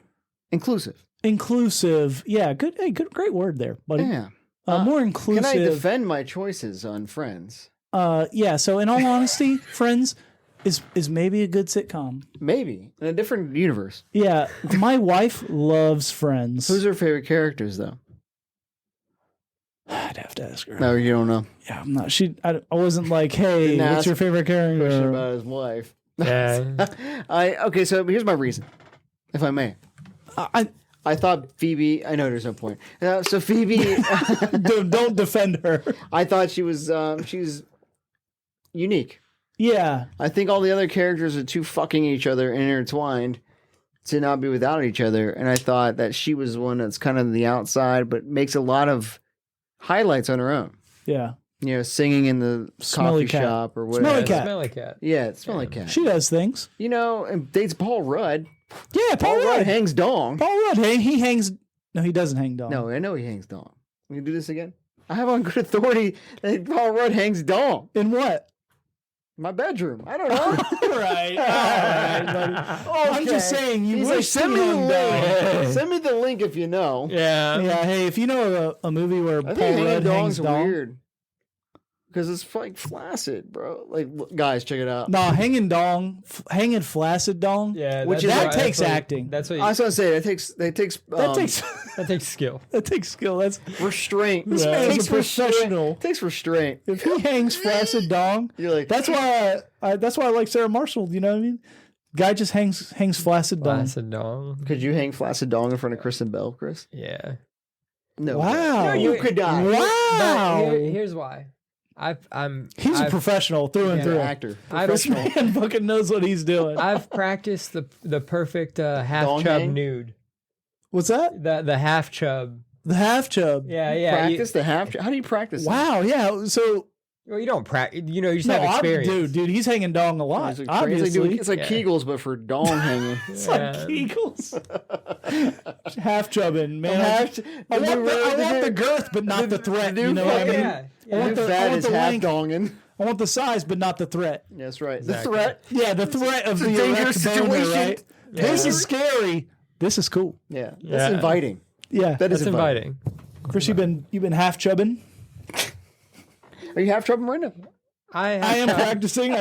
inclusive. Yeah, good, great word there, buddy. Yeah, More can inclusive. I defend my choices on Friends? Yeah. So in all honesty, Friends is maybe a good sitcom. Maybe in a different universe. Yeah, my wife loves Friends. Who's her favorite characters though? I'd have to ask her. No, you don't know. Yeah, I'm not. I wasn't like, hey, Didn't what's ask your favorite Question character? about his wife. Yeah. Okay, so here's my reason, if I may. I thought Phoebe. I know there's no point. So Phoebe, don't defend her. I thought she's unique. Yeah, I think all the other characters are too fucking each other intertwined to not be without each other. And I thought that she was one that's kind of the outside, but makes a lot of highlights on her own. yeah. You know, singing in the Smelly coffee cat. shop or whatever. Smelly cat. Smelly cat. Yeah, Smelly cat. She does things. You know, and dates Paul Rudd. Yeah, Paul Rudd. hangs dong. Paul Rudd. Hey, he hangs. No, he doesn't hang dong. No, I know he hangs dong. We can do this again? I have on good authority that Paul Rudd hangs dong. In what? My bedroom. I don't know. All right, buddy. I'm just saying, you He's wish like, send me he the hung link. dong. Send me the link if you know. Yeah. Yeah, hey, if you know a movie where I Paul think hanging Rudd hangs dong's dong. weird. Because it's like flaccid, bro. Like, guys, check it out. No, hanging flaccid dong. Yeah. Which that's is- what- that takes that's what- acting. That's what I was gonna say that takes That takes that takes skill. that takes skill. That's restraint. This It man's takes a professional. It takes restraint. if he hangs flaccid dong. You're like, That's why that's why I like Sarah Marshall. You know what I mean? Guy just hangs flaccid dong. Flaccid dong. could you hang flaccid dong in front of Kristen Bell, Chris? Yeah. No. Wow. No, you could die. Wow. But here's why. He's a professional through and You're through. an actor. This man fucking knows what he's doing. I've practiced the perfect half Dong chub hang? nude. What's that? The half chub. The half chub. Yeah, yeah. Practice the half. How do you practice? that? Wow. Yeah. So Well, you don't practice. You know, you just have experience. dude, he's hanging dong a lot. It's like, Obviously, it's like Yeah. Kegels, but for dong hanging. it's like Eagles. Half chubbing, man. I want the girth, but not the threat. You know what I mean? Yeah. I want The the, I fat want is the half length. donging. I want the size, but not the threat. That's right. Exactly. The threat. Yeah, the threat of the dangerous erect boner, situation. right? This is scary. This is cool. Yeah. That's Yeah. inviting. Yeah. That is That's inviting. Chris, you've been half chubbing. Are you half trouble right now? I am practicing.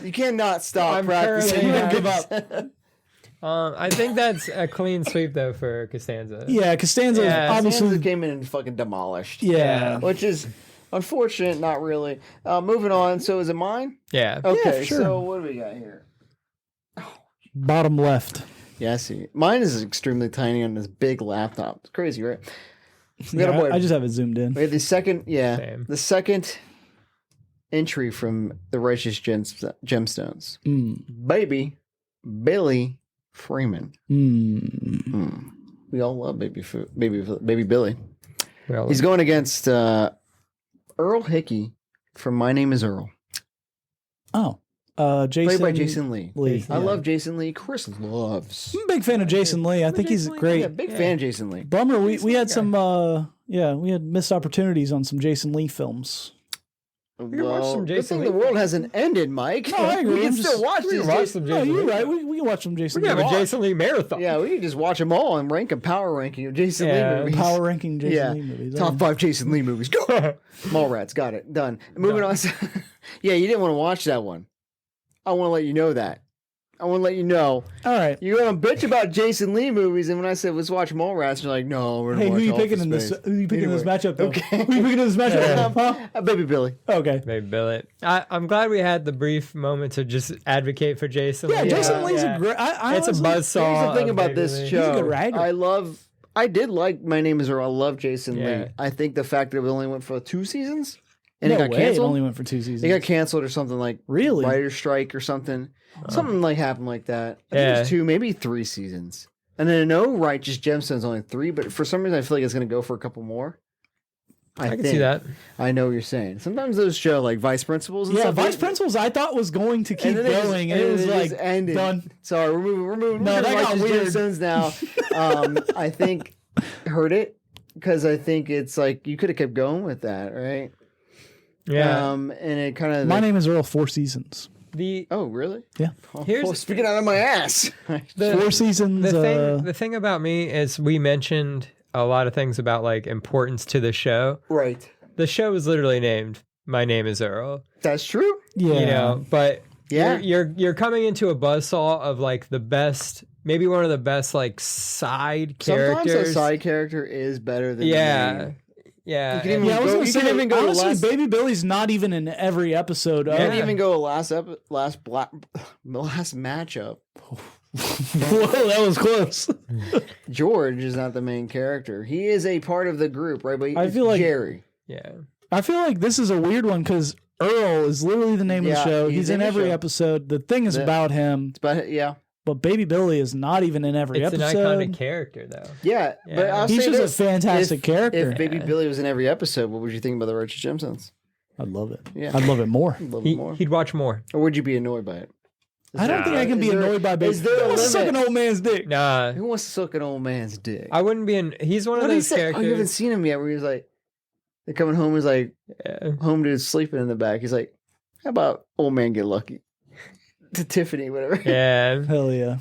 You cannot stop I'm practicing. currently Don't give up. I think that's a clean sweep though for Costanza. Yeah, Costanza obviously Costanza came in and fucking demolished. Yeah. Which is unfortunate, not really. Moving on. So is it mine? Yeah. Okay, sure. so what do we got here? bottom left. Yeah, I see. Mine is extremely tiny on this big laptop. It's crazy, right? We got a boy. I just have it zoomed in. We have the second, Same. the second entry from the Righteous Gemstones. Baby Billy Freeman. We all love baby Billy. He's going against Earl Hickey from My Name Is Earl. Oh, Jason. Played by Jason Lee. I Yeah. love Jason Lee. Chris loves. I'm a big fan of Jason Lee. I think he's great. Yeah, big fan of Jason Lee. Bummer, we had some we had missed opportunities on some Jason Lee films. can watch some good Jason thing Lee. the world hasn't ended, Mike. No, I agree. We can I'm still just- watch We these. can watch Jason- some No, Jason you're Lee. right. We can watch some Jason We Lee. can have a Jason Lee marathon. Yeah, we can just watch them all and rank a power ranking of Jason Yeah. Lee movies. Power ranking Jason Lee movies. Top 5 Jason Lee movies. Go. Mallrats. Got it. Done. Moving on. Yeah, you didn't want to watch that one. I want to let you know that. I want to let you know. All right. You're going to bitch about Jason Lee movies, and when I said, let's watch Mallrats, you're like, no, we're going Hey, to who watch you Office picking in this? Space. Who you picking in this Anyway. matchup? Though? Okay. Who you picking in this matchup? Huh? Baby Billy. Okay. Maybe Billet. I'm glad we had the brief moment to just advocate for Jason Yeah, Lee. Jason Lee's a great. It's a honestly- buzzsaw. Here's the thing of about Baby this Lee. show. He's a good writer. I did like My Name Is Earl. I love Jason Yeah. Lee. I think the fact that it only went for 2 seasons and No it got way, canceled. It only went for 2 seasons. It got canceled or something like Really? writer's strike or something. Something like happened like that. I think it Yeah. was 2, maybe 3 seasons. And then I know Righteous Gemstones only 3, but for some reason I feel like it's going to go for a couple more. I can see that. I know what you're saying. Sometimes those show like Vice Principals and Yeah, stuff. Vice Principals. I thought was going to keep And then it just- going, and it was like just ended. done. Sorry, we're moving. No, we're that gonna got Righteous weird. Gemstones now. I think heard it because I think it's like you could have kept going with that, right? Yeah. And it kind of. My Name Is Earl. 4 seasons. Oh, really? Yeah. Here's- speaking out of my ass. 4 seasons. The thing about me is we mentioned a lot of things about like importance to the show. Right. The show is literally named My Name Is Earl. That's true. yeah. You know, but Yeah. you're coming into a buzzsaw of like the best, maybe one of the best like side Sometimes characters. a side charter is better than the yeah. main. Yeah. You can and- even Yeah, I was go- gonna you say, can even go to honestly, last- Baby Billy's not even in every episode. You Of can't Yeah. even go last matchup. Whoa, that was close. George is not the main character. He is a part of the group, right? But I it's feel like- Jerry. yeah. I feel like this is a weird one because Earl is literally the name of the Yeah, show. he's He's in in the every show. episode. The thing is about him, But yeah, but Baby Billy is not even in every It's an episode. iconic character though. yeah. Yeah. But I'll He's say just this, a fantastic character. If Baby Billy was in every episode, what would you think about the Righteous Gemstones? I'd love it. Yeah. I'd love it more. A little bit more, He'd watch more. or would you be annoyed by it? I don't think I can be Is there- annoyed by Baby. is there a Who wants to suck limit? an old man's dick? Nah. Who wants to suck an old man's dick? I wouldn't be in. He's one of What did he those say? Oh, characters. you haven't seen him yet. Where he's like, they're coming home. He's like, Yeah. home dude's sleeping in the back. He's like, how about old man get lucky? To Tiffany, whatever. Yeah. Hell yeah.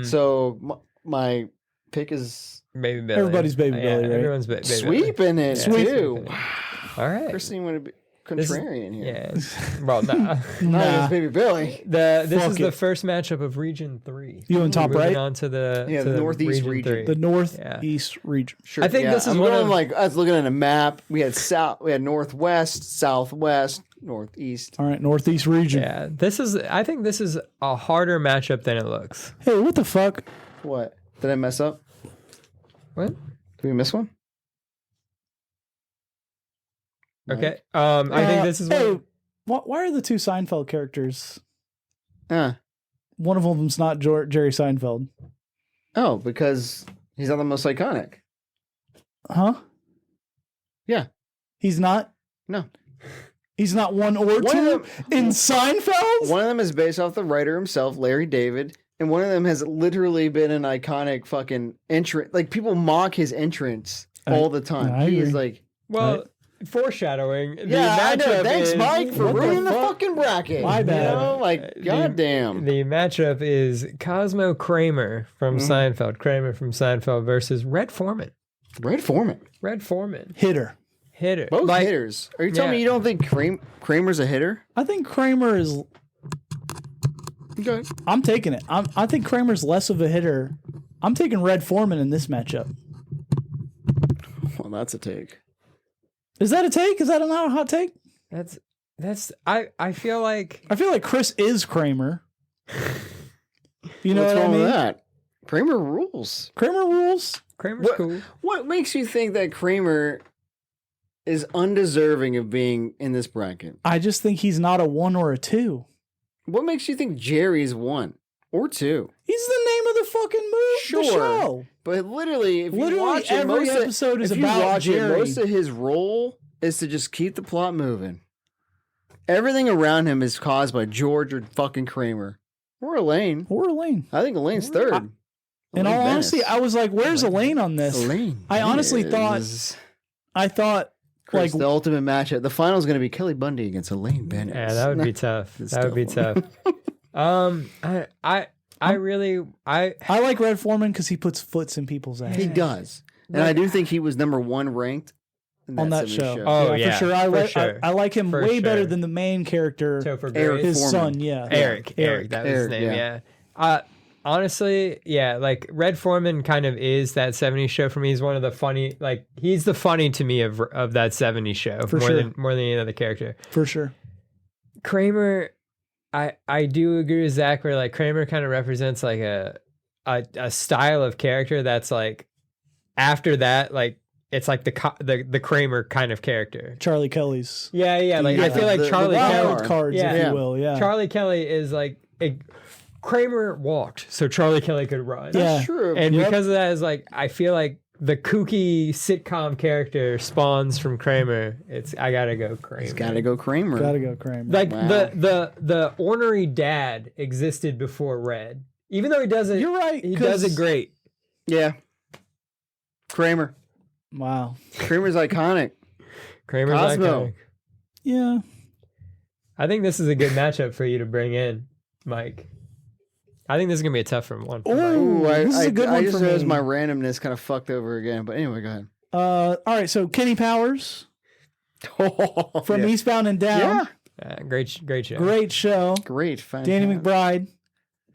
So my pick is Baby Billy. Everybody's Baby Billy, right? Everyone's Baby Billy. sweeping it Yeah, too. sweeping it. All right. Christine would be This is- contrarian here. Yeah. Well, nah. Not Nah. as Baby Billy. This Fuck is the it. first matchup of Region 3. You in top Moving right? on to the Yeah, to the Northeast region. 3. The Northeast region. Sure. I think this is I'm one going of- like I was looking at a map. We had northwest, southwest, northeast. All right, Northeast region. Yeah, I think this is a harder matchup than it looks. Hey, what the fuck? What? Did I mess up? What? Did we miss one? Okay. I think this is Hey, one. why are the 2 Seinfeld characters? Huh. One of them's not Jerry Seinfeld. Oh, because he's not the most iconic. Huh? Yeah. He's not? No. He's not 1 or One 2 of them- in Seinfeld? One of them is based off the writer himself, Larry David, and one of them has literally been an iconic fucking entrance. Like people mock his entrance all the time. I He is agree. like, Well, foreshadowing. yeah, I the know. matchup Thanks, is, Mike, for What the ruining the fuck? fucking bracket. My bad. You know, like, goddamn. The matchup is Cosmo Kramer from Mm-hmm. Seinfeld. Kramer from Seinfeld versus Red Foreman. Red Foreman. Red Foreman. Hitter. Hitter. Both Like, hitters. Are you telling me you don't think Kramer's a hitter? I think Kramer is. Okay. I'm taking it. I think Kramer's less of a hitter. I'm taking Red Foreman in this matchup. Well, that's a take. Is that a take? Is that not a hot take? That's I feel like Chris is Kramer. You know What's what I wrong mean? with that? Kramer rules. Kramer rules. Kramer's cool. What makes you think that Kramer is undeserving of being in this bracket? I just think he's not a 1 or a 2. What makes you think Jerry's 1 or 2? He's the name of the fucking movie. Sure. The show. But literally, if Literally you watch every it, episode is if you about watch Jerry. it, most of his role is to just keep the plot moving. Everything around him is caused by George or fucking Kramer. Or Elaine. Or Elaine. I think Elaine's third. In all honesty, I was like, "Where's Elaine on this?" Elaine. I honestly thought, Chris, like, the ultimate matchup. The final is going to be Kelly Bundy against Elaine Bennett. Yeah, that would be tough. It's That would be tough. I really I like Red Foreman because he puts foots in people's ass He does. And I do think he was number 1 ranked in on that 70s show. Oh, for yeah, sure. for sure. I like him For way better sure. than the main character, Topher Eric Grace. his Foreman. son. Yeah, Eric, that was his Eric, name. yeah. Yeah. Honestly, yeah, like Red Foreman kind of is that 70s show for me. He's one of the funny, like he's the funny to me of that 70s show For more sure. than any other character. for sure. Kramer, I do agree with Zach where like Kramer kind of represents like a style of character that's like after that, like it's like the Kramer kind of character. Charlie Kelly's Yeah. Like I feel like the Charlie wild Kelly. wild cards, Yeah. if you will. Yeah, Charlie Kelly is like Kramer walked, so Charlie Kelly could run. Yeah. That's true. And Yep. because of that, is like I feel like the kooky sitcom character spawns from Kramer. I gotta go Kramer. He's got to go Kramer. gotta go Kramer. Like Wow. the ornery dad existed before Red, even though he does it. You're right. He does it great. Yeah. Kramer. Wow. Kramer's iconic. Kramer's Cosmo. iconic. Yeah. I think this is a good matchup for you to bring in, Mike. I think this is gonna be a tough one. for Mike. Ooh, this is a good I one just for noticed me. my randomness kind of fucked over again. But anyway, go ahead. All right. So Kenny Powers from Yeah. Eastbound and Down. Yeah. Great show. Great show. Great. Fantastic. Danny McBride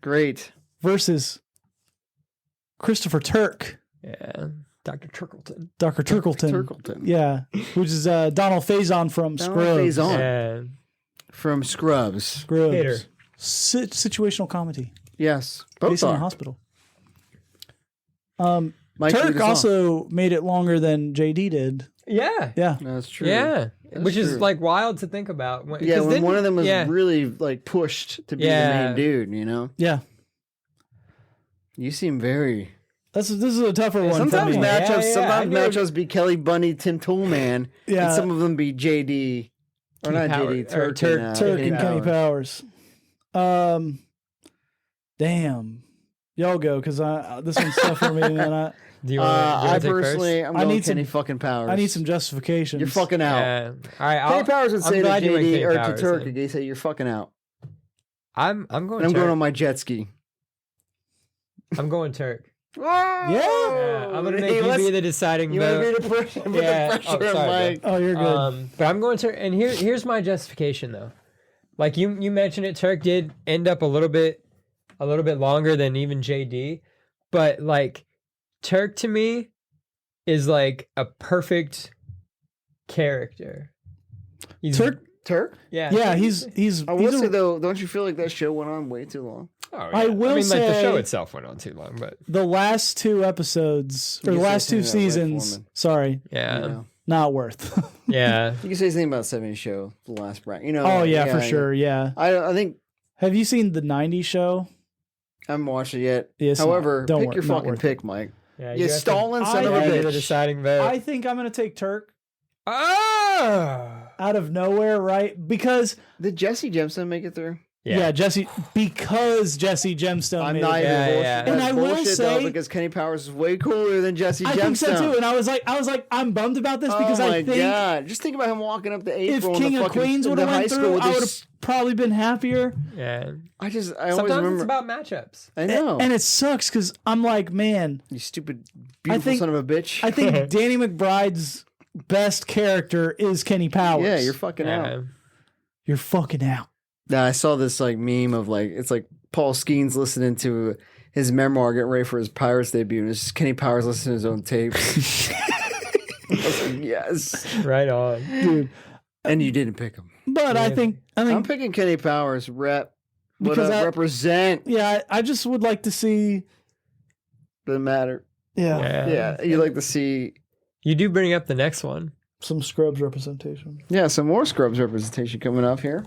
Great. versus Christopher Turk, Yeah, Dr. Turkleton. Dr. Turkleton. Turkleton. Yeah, which is Donald Faison from Donald Scrubs. Faison. Yeah. From Scrubs. Scrubs. Hater. Situational comedy Yes. Both based in a are. hospital. Mike, lead Turk us off. also made it longer than JD did. Yeah. Yeah. That's true. Yeah. That's Which is true. like wild to think about. Yeah, when one of them was yeah. really like pushed to be the Yeah. main dude, you know? Yeah. You seem very. This is a tougher one for Sometimes me. sometimes I knew- matchups be Kelly Bundy, Tim Toolman, Yeah. and some of them be JD. Or Kenny not Powers. JD, Or Turk, Turk- and, Turk and Kenny Powers. Damn. Y'all go, because this one's tough for me, man. Do you want I to take personally, first? I'm I going need some- Kenny fucking Powers. I need some justifications. You're fucking out. Yeah. All right. Kenny Powers would I'm say to glad you went JD Kenny or to Powers, Turk, then. they say you're fucking out. I'm going And I'm Turk. going on my jet ski. I'm going Turk. Yeah, Yeah, I'm gonna make you be the deciding You want vote. to be the pressure, put Yeah. the pressure Oh, on sorry, Mike. Oh, you're good. But I'm going to, and here's my justification though. Like you mentioned it, Turk did end up a little bit longer than even JD, but like Turk to me is like a perfect character. He's, Turk? yeah, Yeah, he's I will say though, don't you feel like that show went on way too long? Oh, yeah. I will mean, like the say- show itself went on too long, but the last 2 episodes, or You the said last 2 something about Red seasons, Foreman. sorry, yeah, You know? not worth. yeah. You can say something about 70s show, the last bracket. You know? Oh, yeah, for sure. Yeah. I think Have you seen the 90s show? I haven't watched it yet. It's However, not- don't pick wor- your not fucking worth pick, Mike. Yeah, You have to- stalling son I of a have be to the bitch. deciding vote. I think I'm going to take Turk Ah! out of nowhere, right? Because Did Jesse Jemison make it through? Yeah, Jesse, because Jesse Gemstone. I'm made not it. even Yeah, bullshit. yeah. That's And I will bullshit, though, say- because Kenny Powers is way cooler than Jesse Gemstone. I think so too. And I was like, I'm bummed about this because oh my I think god! Just think about him walking up to if April King in the of Queens would have high went school. through, with I would have this- probably been happier. Yeah. I always Sometimes remember. it's about matchups. I know. And it sucks because I'm like, man, you stupid, beautiful think- son of a bitch. I think Danny McBride's best character is Kenny Powers. yeah, you're fucking out. Yeah. You're fucking out. Nah, I saw this like meme of like it's like Paul Skeens listening to his memoir, getting ready for his Pirates debut, and it's just Kenny Powers listening to his own tapes. I was like, yes, Right on. Dude. and you didn't pick him. But I think I'm picking Kenny Powers. What Because up, I- represent? yeah, I just would like to see. Doesn't matter. Yeah, Yeah, you like to see. You do bring up the next one. some Scrubs representation. Yeah, some more Scrubs representation coming up here.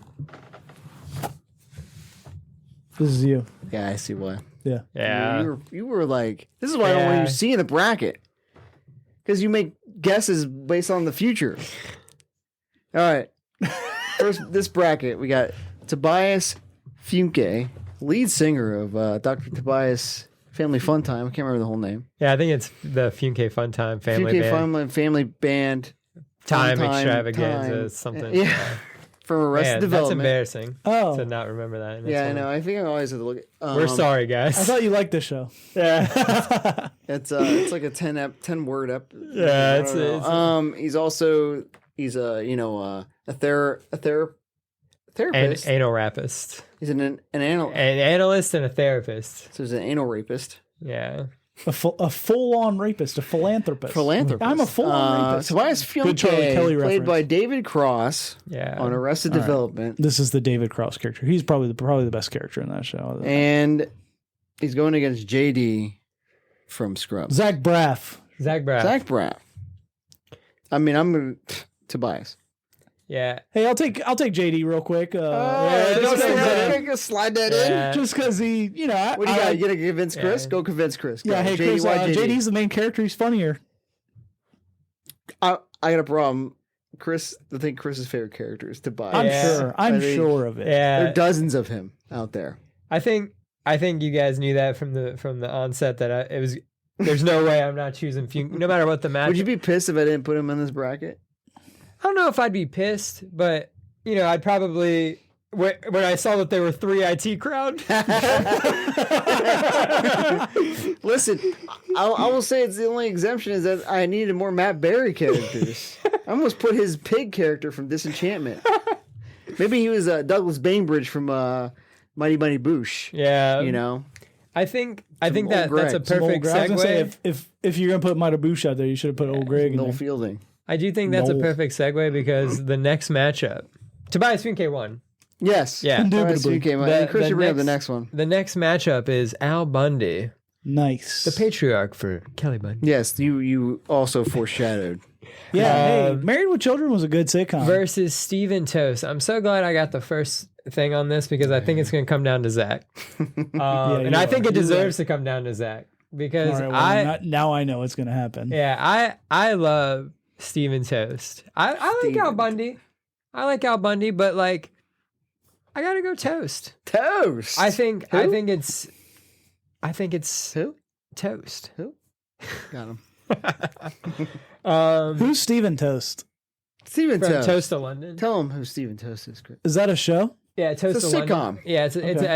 This is you. Yeah, I see why. Yeah. Yeah. You were like, this is why I don't want you Yeah. to see in the bracket. Because you make guesses based on the future. All right. First, this bracket, we got Tobias Funke, lead singer of Dr. Tobias Family Fun Time. I can't remember the whole name. Yeah, I think it's the Funke Fun Time family Funke band. Family Band. Time Fun extravaganza, Time. something. Yeah. From Arrested Man, that's Development. embarrassing Oh, to not remember that. Yeah, I That's know. I think I always have to look at We're sorry, I guys. thought you liked this show. Yeah. It's like a 10 word up. Yeah, I it's- don't know. He's a therapist. Anal rapist. He's an anal. An analyst and a therapist. So he's an anal rapist. a Yeah. full-on rapist, a philanthropist. Philanthropist. I'm a full-on rapist. Tobias Good Charlie Funke, Kelly played reference. by David Cross Yeah. on Arrested All right. Development, This is the David Cross character. He's probably the best character in that show. and he's going against JD from Scrubs. Zach Braff. Zach Braff. Zach Braff. I mean, I'm gonna Tobias. Yeah. Hey, I'll take JD real quick. Slide that Yeah. Just because he, you know, What do you got? You gotta convince Chris? Yeah. Go convince Chris. Go. yeah. Hey, Chris, why JD's the main character. He's funnier. I got a problem. Chris, I think Chris's favorite character is Tobias. I'm Yeah. sure. I'm I think- sure of it. There Yeah. are dozens of him out there. I think you guys knew that from the onset that it was. There's no way I'm not choosing Funke, no matter what the match. Would you be pissed if I didn't put him in this bracket? I don't know if I'd be pissed, but I'd probably when I saw that there were 3 IT crowd. Listen, I will say it's the only exemption is that I needed more Matt Berry characters. I almost put his pig character from Disenchantment. Maybe he was Douglas Bainbridge from Mighty Mighty Boosh. Yeah, You know, I think old that's a Greg. Some old perfect Greg. I was gonna segue. say if you're gonna put Mita Boosh out there, you should have put old Greg in Noel there. Fielding. I do think that's a No. perfect segue because the next matchup, Tobias Funke won. Yes. Yeah. Indubitably. Indubitably. Came out. The- And Chris, the you bring up the next- next one. The next matchup is Al Bundy, Nice. the patriarch for Kelly Bundy, Yes, you also foreshadowed. Yeah. Hey, Um, Married with Children was a good sitcom. versus Steven Toast. I'm so glad I got the first thing on this because I think it's going to come down to Zach. And you I think are. it You're deserves to come down to Zach because All right, well, now I know what's gonna happen. I love Steven Toast. I like Al Steven. Bundy. I like Al Bundy, but like I got to go Toast. Toast. I think it's Who? Toast. Got him. Who's Steven Toast? Stephen From Toast. Toast to London. Tell him who Stephen Toast is, Chris. Is that a show? Yeah, Toast It's to a London. sitcom. Yeah,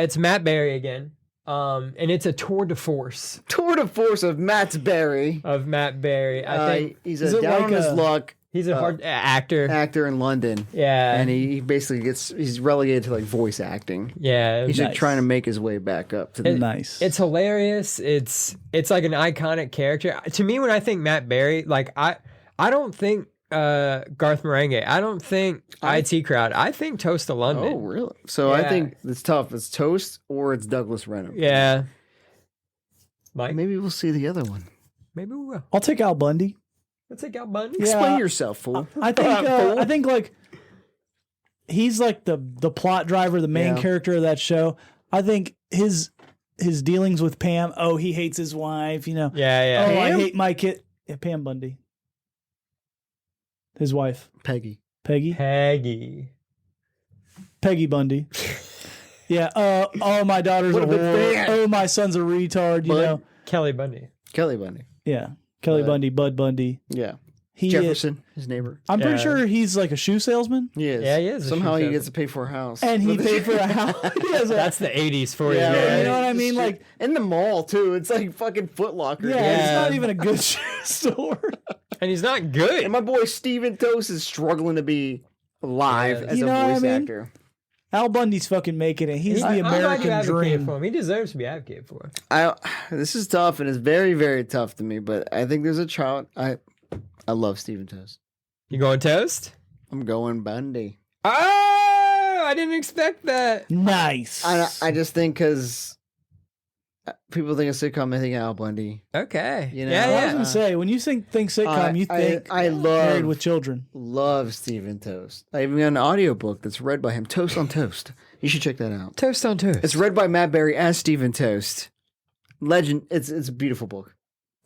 it's Matt Berry again. And it's a tour de force Tour de force of Matt Berry. of Matt Berry. I think He's is a it down like on his a- luck he's a hard actor. actor in London. Yeah. And he basically he's relegated to like voice acting. Yeah. He's Nice. trying to make his way back up to the Nice. It's hilarious. It's like an iconic character. To me, when I think Matt Berry, like I don't think Garth Marenghi. I don't think IT Crowd. I think Toast to London. Oh, really? So I Yeah. think it's tough. It's Toast or it's Douglas Renham. Yeah. Mike, Maybe we'll see the other one. maybe we will. I'll take Al Bundy. Let's take out Bundy. Yeah. Explain yourself, fool. I think like he's like the plot driver, the main Yeah. character of that show. I think his dealings with Pam. Oh, he hates his wife. Yeah, Oh, yeah. I Pam? hate my kid. Yeah, Pam Bundy. His wife, Peggy. Peggy Peggy. Bundy. Yeah. Oh, my daughter's What a a big whore. fan. Oh, my son's a retard. You Bud. know. Kelly Bundy. Kelly Bundy. Yeah. Kelly Bundy, Bud Bundy. Yeah. He Jefferson, his neighbor. I'm pretty Yeah. sure he's like a shoe salesman, He is. Yeah, he is a Somehow shoe he gets to pay for a house. and he paid for a house. He has a- That's the 80s for Yeah, you. Yeah, man. you know what I mean? Like, in the mall too. It's like fucking Foot Locker. yeah, Yeah. it's not even a good shoe store. And he's not good. And my boy Steven Toast is struggling to be alive Yeah. as You a know what I voice mean? actor. Al Bundy's fucking making it. He's I'm the glad you American advocated dream. for him. He deserves to be advocated for. This is tough and it's very, very tough to me, but I think there's a child. I love Steven Toast. You going toast? I'm going Bundy. Oh, I didn't expect that. Nice. I just think because people think of sitcom, I think Al Bundy. Okay. You know, yeah, I was yeah. gonna say when you think sitcom, you think I love Married with Children. love Steven Toast. I even got an audiobook that's read by him, Toast on Toast. You should check that out. Toast on toast. It's read by Matt Berry as Steven Toast. Legend. It's a beautiful book.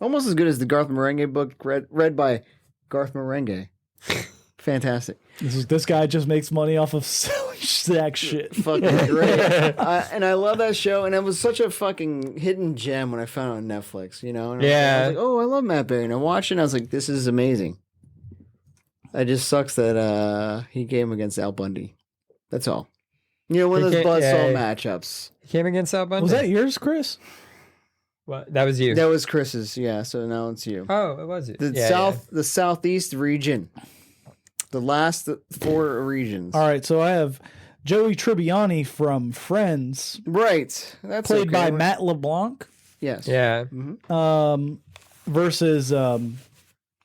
Almost as good as the Garth Marenghi book read by Garth Marenghi. Fantastic. This guy just makes money off of selling sex shit. Fucking great. And I love that show. And it was such a fucking hidden gem when I found it on Netflix, you know? And Yeah. I was like, oh, I love Matt Berry. And I watched it and I was like, this is amazing. It just sucks that he came against Al Bundy. That's all. You know, one of He those can't- buzzsaw yeah. matchups. He came against Al Bundy. Was that yours, Chris? What? That was you. That was Chris's, yeah. So now it's you. Oh, it was it. The the southeast region. The last four regions. All right, so I have Joey Tribbiani from Friends, Right. That's played by okay. Matt LeBlanc, Yes. Yeah. versus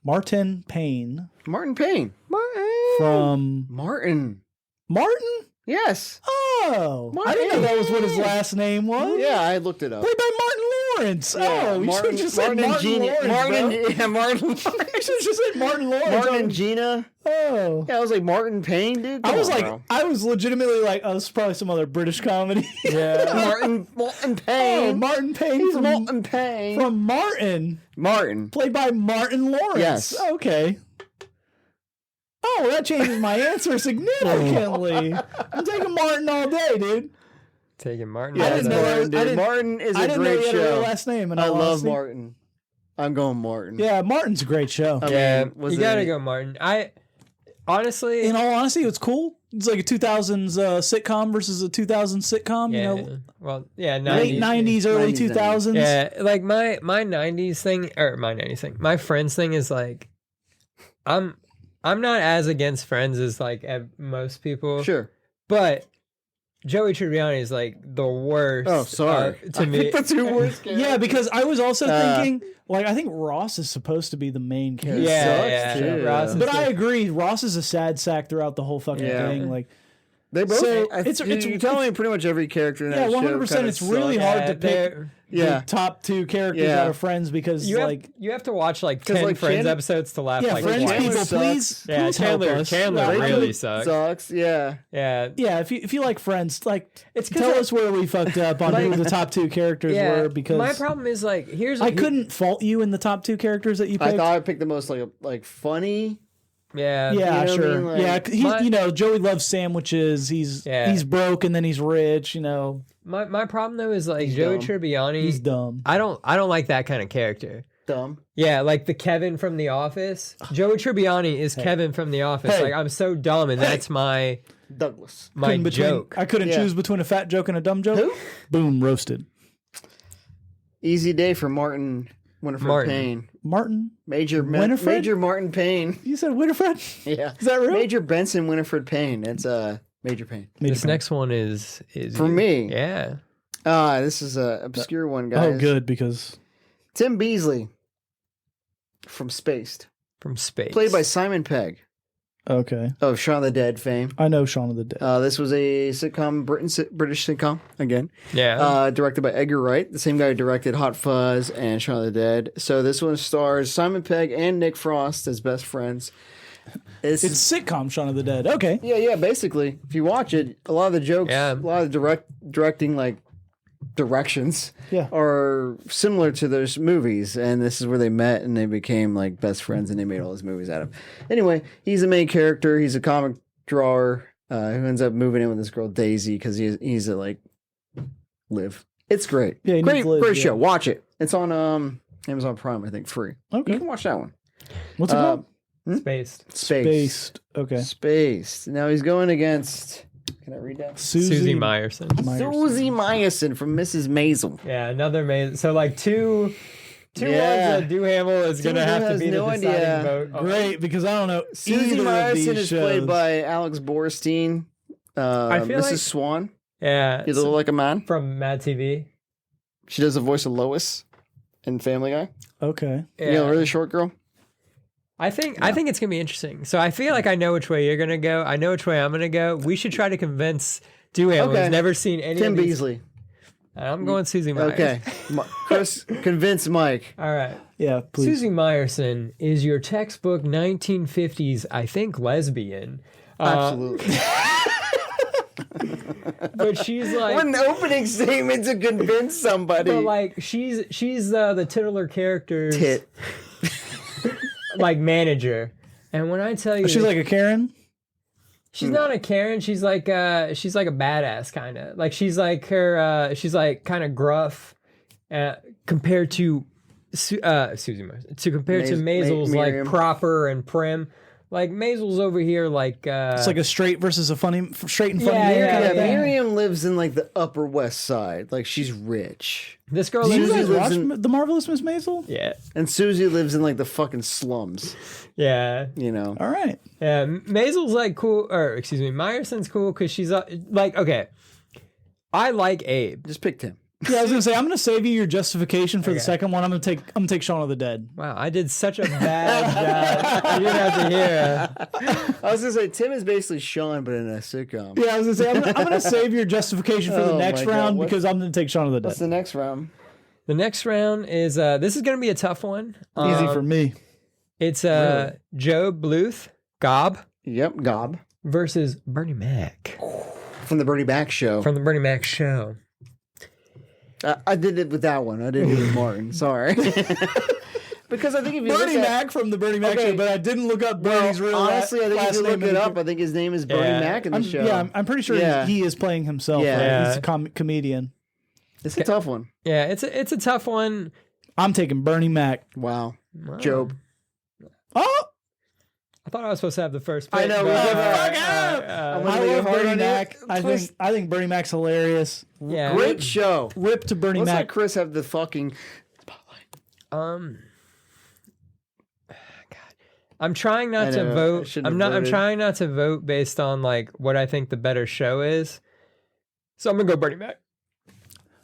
Martin Payne Martin Payne. from Martin. Martin. Yes. Oh, I Martin. didn't know that was what his last name was. Yeah, I looked it up. Played by Martin Lawrence. Oh, you should have just said Martin Gina. Lawrence. Martin, bro. yeah, Martin. You should have just said Martin Lawrence. Martin and Gina. Oh. Yeah, I was like Martin Payne, dude. I Come was on, like, bro. I was legitimately like, oh, this is probably some other British comedy. Yeah. Martin Oh, Payne. Martin Payne He's from Martin Payne. from Martin, Martin. played by Martin Lawrence. Yes. Okay. Oh, that changes my answer significantly. I'm taking Martin all day, dude. Taking Martin. Yeah, I it's didn't know Martin, that- I dude. didn't- Martin is I a didn't know great he had a real show. last name. In I all love honesty. Martin. I'm going Martin. Yeah, Martin's a great show. I Yeah, mean, was you gotta it- go Martin. I honestly, In all honesty, it's cool. It's like a 2000s sitcom versus a 2000 sitcom. yeah, You know, well, yeah, late 90s, early 90s. 2000s. Yeah, like my 90s thing or my 90s thing. My Friends thing is like, I'm not as against Friends as like most people. Sure. But Joey Tribbiani is like the worst. Oh, sorry. To me. the two worst Yeah, because I was also Uh, thinking, like, I think Ross is supposed to be the main character. Yeah, sucks, too. Ross is But I like- agree, Ross is a sad sack throughout the whole fucking Yeah. thing. Like, They both. So, It's you're telling me pretty much every character in yeah, that show. 100%. kinda It's really sucks. hard to pick they're- Yeah. the top two characters Yeah. out of Friends because, You like, have to watch like 'Cause, 10 like, Friends Chandler- episodes to laugh yeah, like Friends twice. people, sucks. please, Yeah, please help Chandler us. Chandler Rachel really sucks. Sucks. Yeah. Yeah. Yeah, if you like Friends, like, It's 'cause tell I- us where we fucked up on who the top two characters Yeah. were because my problem is like I couldn't fault you in the top two characters that you picked. I thought I picked the most like funny. Yeah. Yeah, You know what I sure. mean? Like, yeah, he's, my- you know, Joey loves sandwiches. He's broke and then he's rich. You know, My problem though is like He's Joey dumb. Tribbiani. he's dumb. I don't like that kind of character. Dumb. Yeah, like the Kevin from The Office. Joey Tribbiani is Kevin from The Office. Hey. Like I'm so dumb, and that's my Douglas. joke. I couldn't Yeah. choose between a fat joke and a dumb joke. Who? Boom, roasted. Easy day for Martin Winifred Martin. Payne. Martin, Major Winifred? Major Martin Payne. you said Winifred? Yeah. Is that real? Major Benson Winifred Payne. That's Major Payne. This next one is For you. me. Yeah. This is a obscure one, guys. Oh, good because Tim Beasley from Spaced, From Space. played by Simon Pegg okay. of Shaun of the Dead fame. I know Shaun of the Dead. This was a sitcom, British sitcom again. Yeah. Directed by Edgar Wright, the same guy who directed Hot Fuzz and Shaun of the Dead. So this one stars Simon Pegg and Nick Frost as best friends. It's sitcom Shaun of the Dead. Okay. yeah. Basically, if you watch it, a lot of the jokes, Yeah. a lot of directing like directions, Yeah. are similar to those movies. And this is where they met and they became like best friends, and they made all those movies out of. Anyway, he's the main character. He's a comic drawer who ends up moving in with this girl Daisy because he's a like live. It's great. Yeah, he great, needs to live, great yeah. show. Watch it. It's on Amazon Prime, I think, free. Okay. You can watch that one. What's it called? Spaced. Spaced. Okay. Spaced. Now he's going against. Can I read that? Susie Meyerson. Susie Meyerson from Mrs. Maisel. Yeah, another Maisel. So like two ones Yeah. that Duhamel is going to Susie have to has be no the deciding idea. vote. on. Great, because I don't know Susie either of Meyerson these is shows. played by Alex Borstein. I feel Mrs. like- Swan. Yeah. You look like a man. From Mad TV. She does the voice of Lois in Family Guy. Okay. Yeah. You know, really short girl. I think it's gonna be interesting. So I feel like I know which way you're gonna go. I know which way I'm gonna go. We should try to convince Duhamel, Okay. who's never seen any Tim of these. Beasley. I'm going Susie Myers. Okay. Chris, convince Mike. All right. Yeah, please. Susie Meyerson is your textbook 1950s, I think, lesbian. Absolutely. But she's like, What an opening statement to convince somebody. but like she's the titular character's Tit. like manager. And when I tell you, She's like a Karen. she's not a Karen. She's like a badass kind of. Like she's like her. She's like kind of gruff, compared to Susie Meyerson. To compare to Maisel's like Miriam. proper and prim. Like Maisel's over here like. It's like a straight versus a straight and funny. Yeah, Miriam. yeah, Yeah, yeah. Miriam lives in like the Upper West Side. Like she's rich. this girl Do you lives guys Susie watch lives in- The Marvelous Miss Maisel? Yeah, And Susie lives in like the fucking slums. yeah. You know. All right. Yeah, Maisel's like cool, or excuse me, Meyerson's cool because she's like, okay, I like Abe. Just pick Tim. Yeah, I was gonna say I'm gonna save you your justification for the Okay. second one. I'm gonna take Shaun of the Dead. Wow, I did such a bad job. You're gonna have to hear. I was gonna say Tim is basically Sean, but in a sitcom. Yeah, I was gonna say I'm gonna save your justification for the Oh next my God, round what's- because I'm gonna take Shaun of the What's Dead. the next round? The next round is this is gonna be a tough one. Easy for me. It's Joe Bluth, Gob, Yep, Gob versus Bernie Mac from the Bernie Mac show. from the Bernie Mac show. I did it with that one. I didn't do it with Martin. Sorry. Because I think if you Bernie look at, Mac from the Bernie Mac Okay. show, but I didn't look up well, Bernie's real honestly, I think if last you look name. it up, I think his name is Bernie Yeah. Mac in the show. Yeah, I'm pretty sure Yeah. he is playing himself. Yeah. Right? Yeah. He's a comedian. It's a tough one. Yeah, it's a tough one. I'm taking Bernie Mac. Wow. Wow. Job. Oh, I thought I was supposed to have the first. I pick, know, but- we give it- fuck up! I'm gonna I lay love hard Bernie on you. Mac. I think Bernie Mac's hilarious. yeah. Great show. Rip to Bernie Let's let Mac. Chris have the fucking spotlight. God. I'm trying not I to know, I vote. shouldn't I'm have not. I'm voted. trying not to vote based on like what I think the better show is. So I'm gonna go Bernie Mac.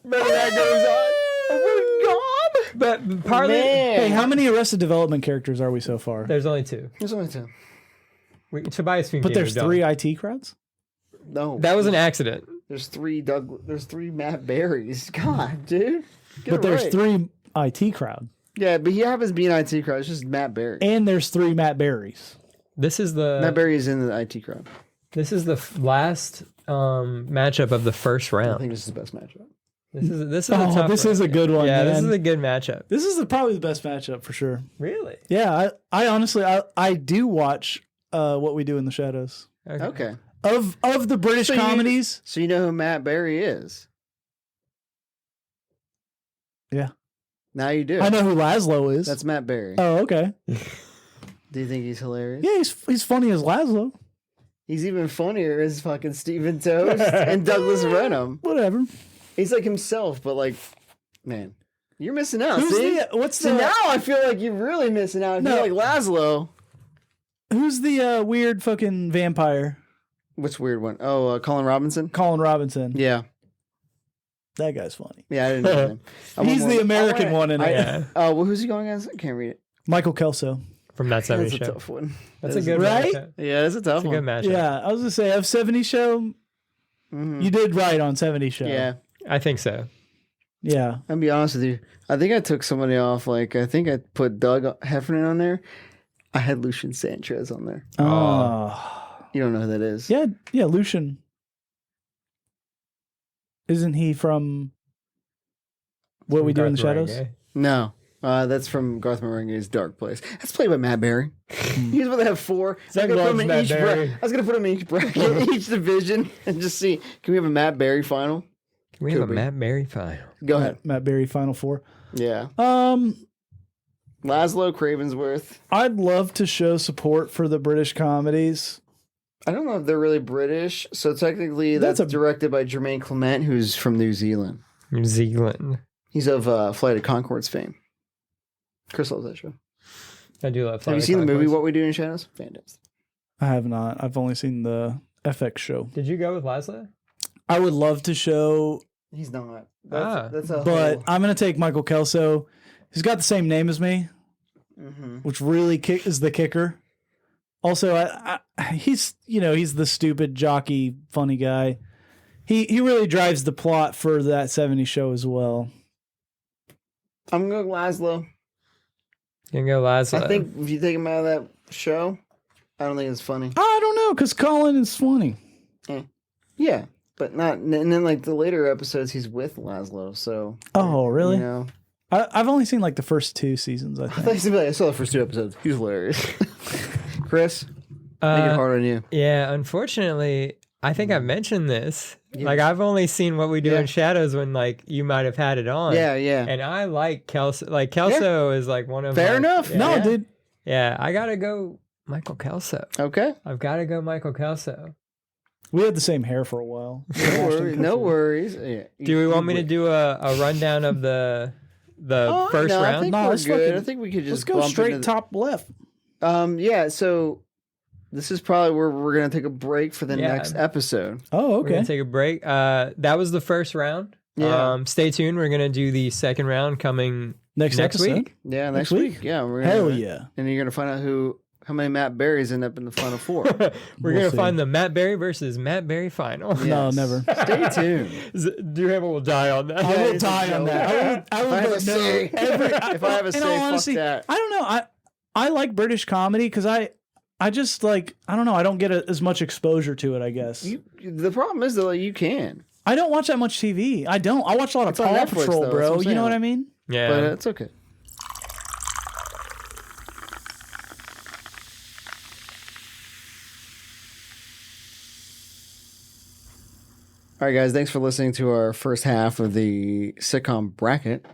Bernie Mac goes on. Oh my God. But partly, Man. Hey, how many Arrested Development characters are we so far? there's only two. There's only two. Tobias Funke But there's is done. 3 IT crowds? No. That was an accident. There's three Matt Berries. God, dude. Get But it there's right. 3 IT crowd. Yeah, but he happens to be an IT crowd. It's just Matt Berry. And there's 3 Matt Berries. This is Matt the Berry is in the IT crowd. last matchup of the first I round. think this is the best matchup. This is a Oh, tough this one. is a good one, Yeah, this man. is a good matchup. This is probably the best matchup for sure. Really? Yeah, I honestly I do watch What We Do in the Shadows. Okay. Of the British So you- comedies. So you know who Matt Berry is? Yeah. Now you do. I know who Laszlo is. That's Matt Berry. Oh, okay. Do you think he's hilarious? Yeah, he's funny as Laszlo. He's even funnier as fucking Stephen Toast and Douglas Renham. Whatever. He's like himself, but like, man, you're missing out. Who's see? what's So the now I feel like you're really missing out. If No. you're like Laszlo. who's the weird fucking vampire? Which weird one? Oh, Colin Robinson? Colin Robinson. Yeah. That guy's funny. Yeah, I didn't know him. He's the American one in it. Yeah. Oh, well, who's he going against? I can't read it. Michael Kelso. From that 70s That's a show. tough one. That's a good Right? matchup. Yeah, that's a tough That's a good one. matchup. Yeah, I was gonna say of 70 show. Mhm. You did right on 70 show. Yeah. I think so. Yeah. I'll be honest with you. I think I took somebody off. Like, I think I put Doug Heffernan on there. I had Lucian Sanchez on there. Oh. You don't know who that is. Yeah, Lucian. Isn't he from What We Do in the Garth Shadows? Marenghi. No. That's from Garth Marenghi's Dark Place. That's played by Matt Berry. He's going to have 4. Zach loves Matt Berry. I was going to put him in each bracket, each division, and just see. Can we have a Matt Berry final? We have Could a be. Matt Berry final. Go ahead. Matt Berry Final Four. Yeah. Um, Laszlo Cravensworth. I'd love to show support for the British comedies. I don't know if they're really British. So technically that's directed by Jermaine Clement, who's from New Zealand. New Zealand. He's of Flight of Conchords fame. Chris loves that show. I do love. Have you seen the movie What We Do in Shadows? Fantastic. I have not. I've only seen the FX show. Did you go with Laszlo? I would love to show, He's not. Ah. That's a but whole... I'm going to take Michael Kelso. He's got the same name as me, which really is the kicker. Also, he's the stupid jockey, funny guy. He really drives the plot for that 70s show as well. I'm going to go Laszlo. You can go Laszlo. I think if you take him out of that show, I don't think it's funny. I don't know, because Colin is funny. Yeah, but not. And then like the later episodes, he's with Laszlo. So. Oh, really? You know. I've only seen like the first 2 seasons, I I think. thought I saw the first 2 episodes. He's hilarious. Chris, make it hard on you. Yeah, unfortunately, I think I've mentioned this. Yeah. Like, I've only seen What We Do Yeah. in Shadows when, like, you might have had it on. Yeah, yeah. And I like Kelso. Like, Kelso is, like, one of Fair my- enough. Yeah. No, dude. Yeah, I gotta go Michael Kelso. Okay. I've gotta go Michael Kelso. We had the same hair for a while. No worries. Yeah. Do we want me to do a rundown of the first no, I round? think No, we're let's good. fucking- I think we could Let's just go bump straight into top left. Yeah. So this is probably where we're gonna take a break for the Yeah. next episode. Oh, We're okay. gonna take a break. That was the first round. Yeah. Stay tuned. We're gonna do the second round coming Next episode? week. Yeah, Next next week. Yeah, we're gonna, Hell yeah. And you're gonna find out how many Matt Berries end up in the final 4. We're We'll gonna see. find the Matt Berry versus Matt Berry final. No, Yes. never. Stay tuned. Duhamel will die on that. I will it's a die on joke. that. I If I have will a say, if I have a In say, all fuck honesty, that. I don't know. I like British comedy because I just like, I don't know. I don't get as much exposure to it, I guess. The problem is though, you can, I don't watch that much TV. I don't. I watch a lot of It's on Paw Netflix, Patrol, though. bro. That's what I'm You know what I saying. mean? Yeah. but it's okay. All right, guys. Thanks for listening to our first half of the sitcom bracket.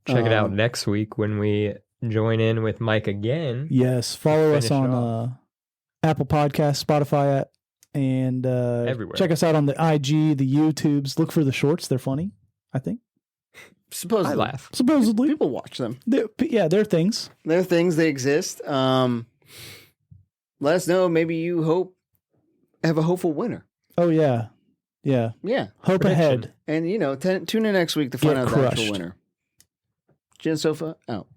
Check it out next week when we join in with Mike again. Yes. Follow us Finish it on Apple Podcasts, Spotify, and Everywhere. check us out on the IG, the YouTubes. Look for the shorts. They're funny, I think. Supposedly, I laugh. Supposedly. people watch them. They're things. They're things. They exist. Let us know. Maybe you have a hopeful winner. Oh, yeah. Yeah. Yeah, Hope Prediction. ahead. and tune in next week to find Get out the actual crushed. winner. Gin Sofa out.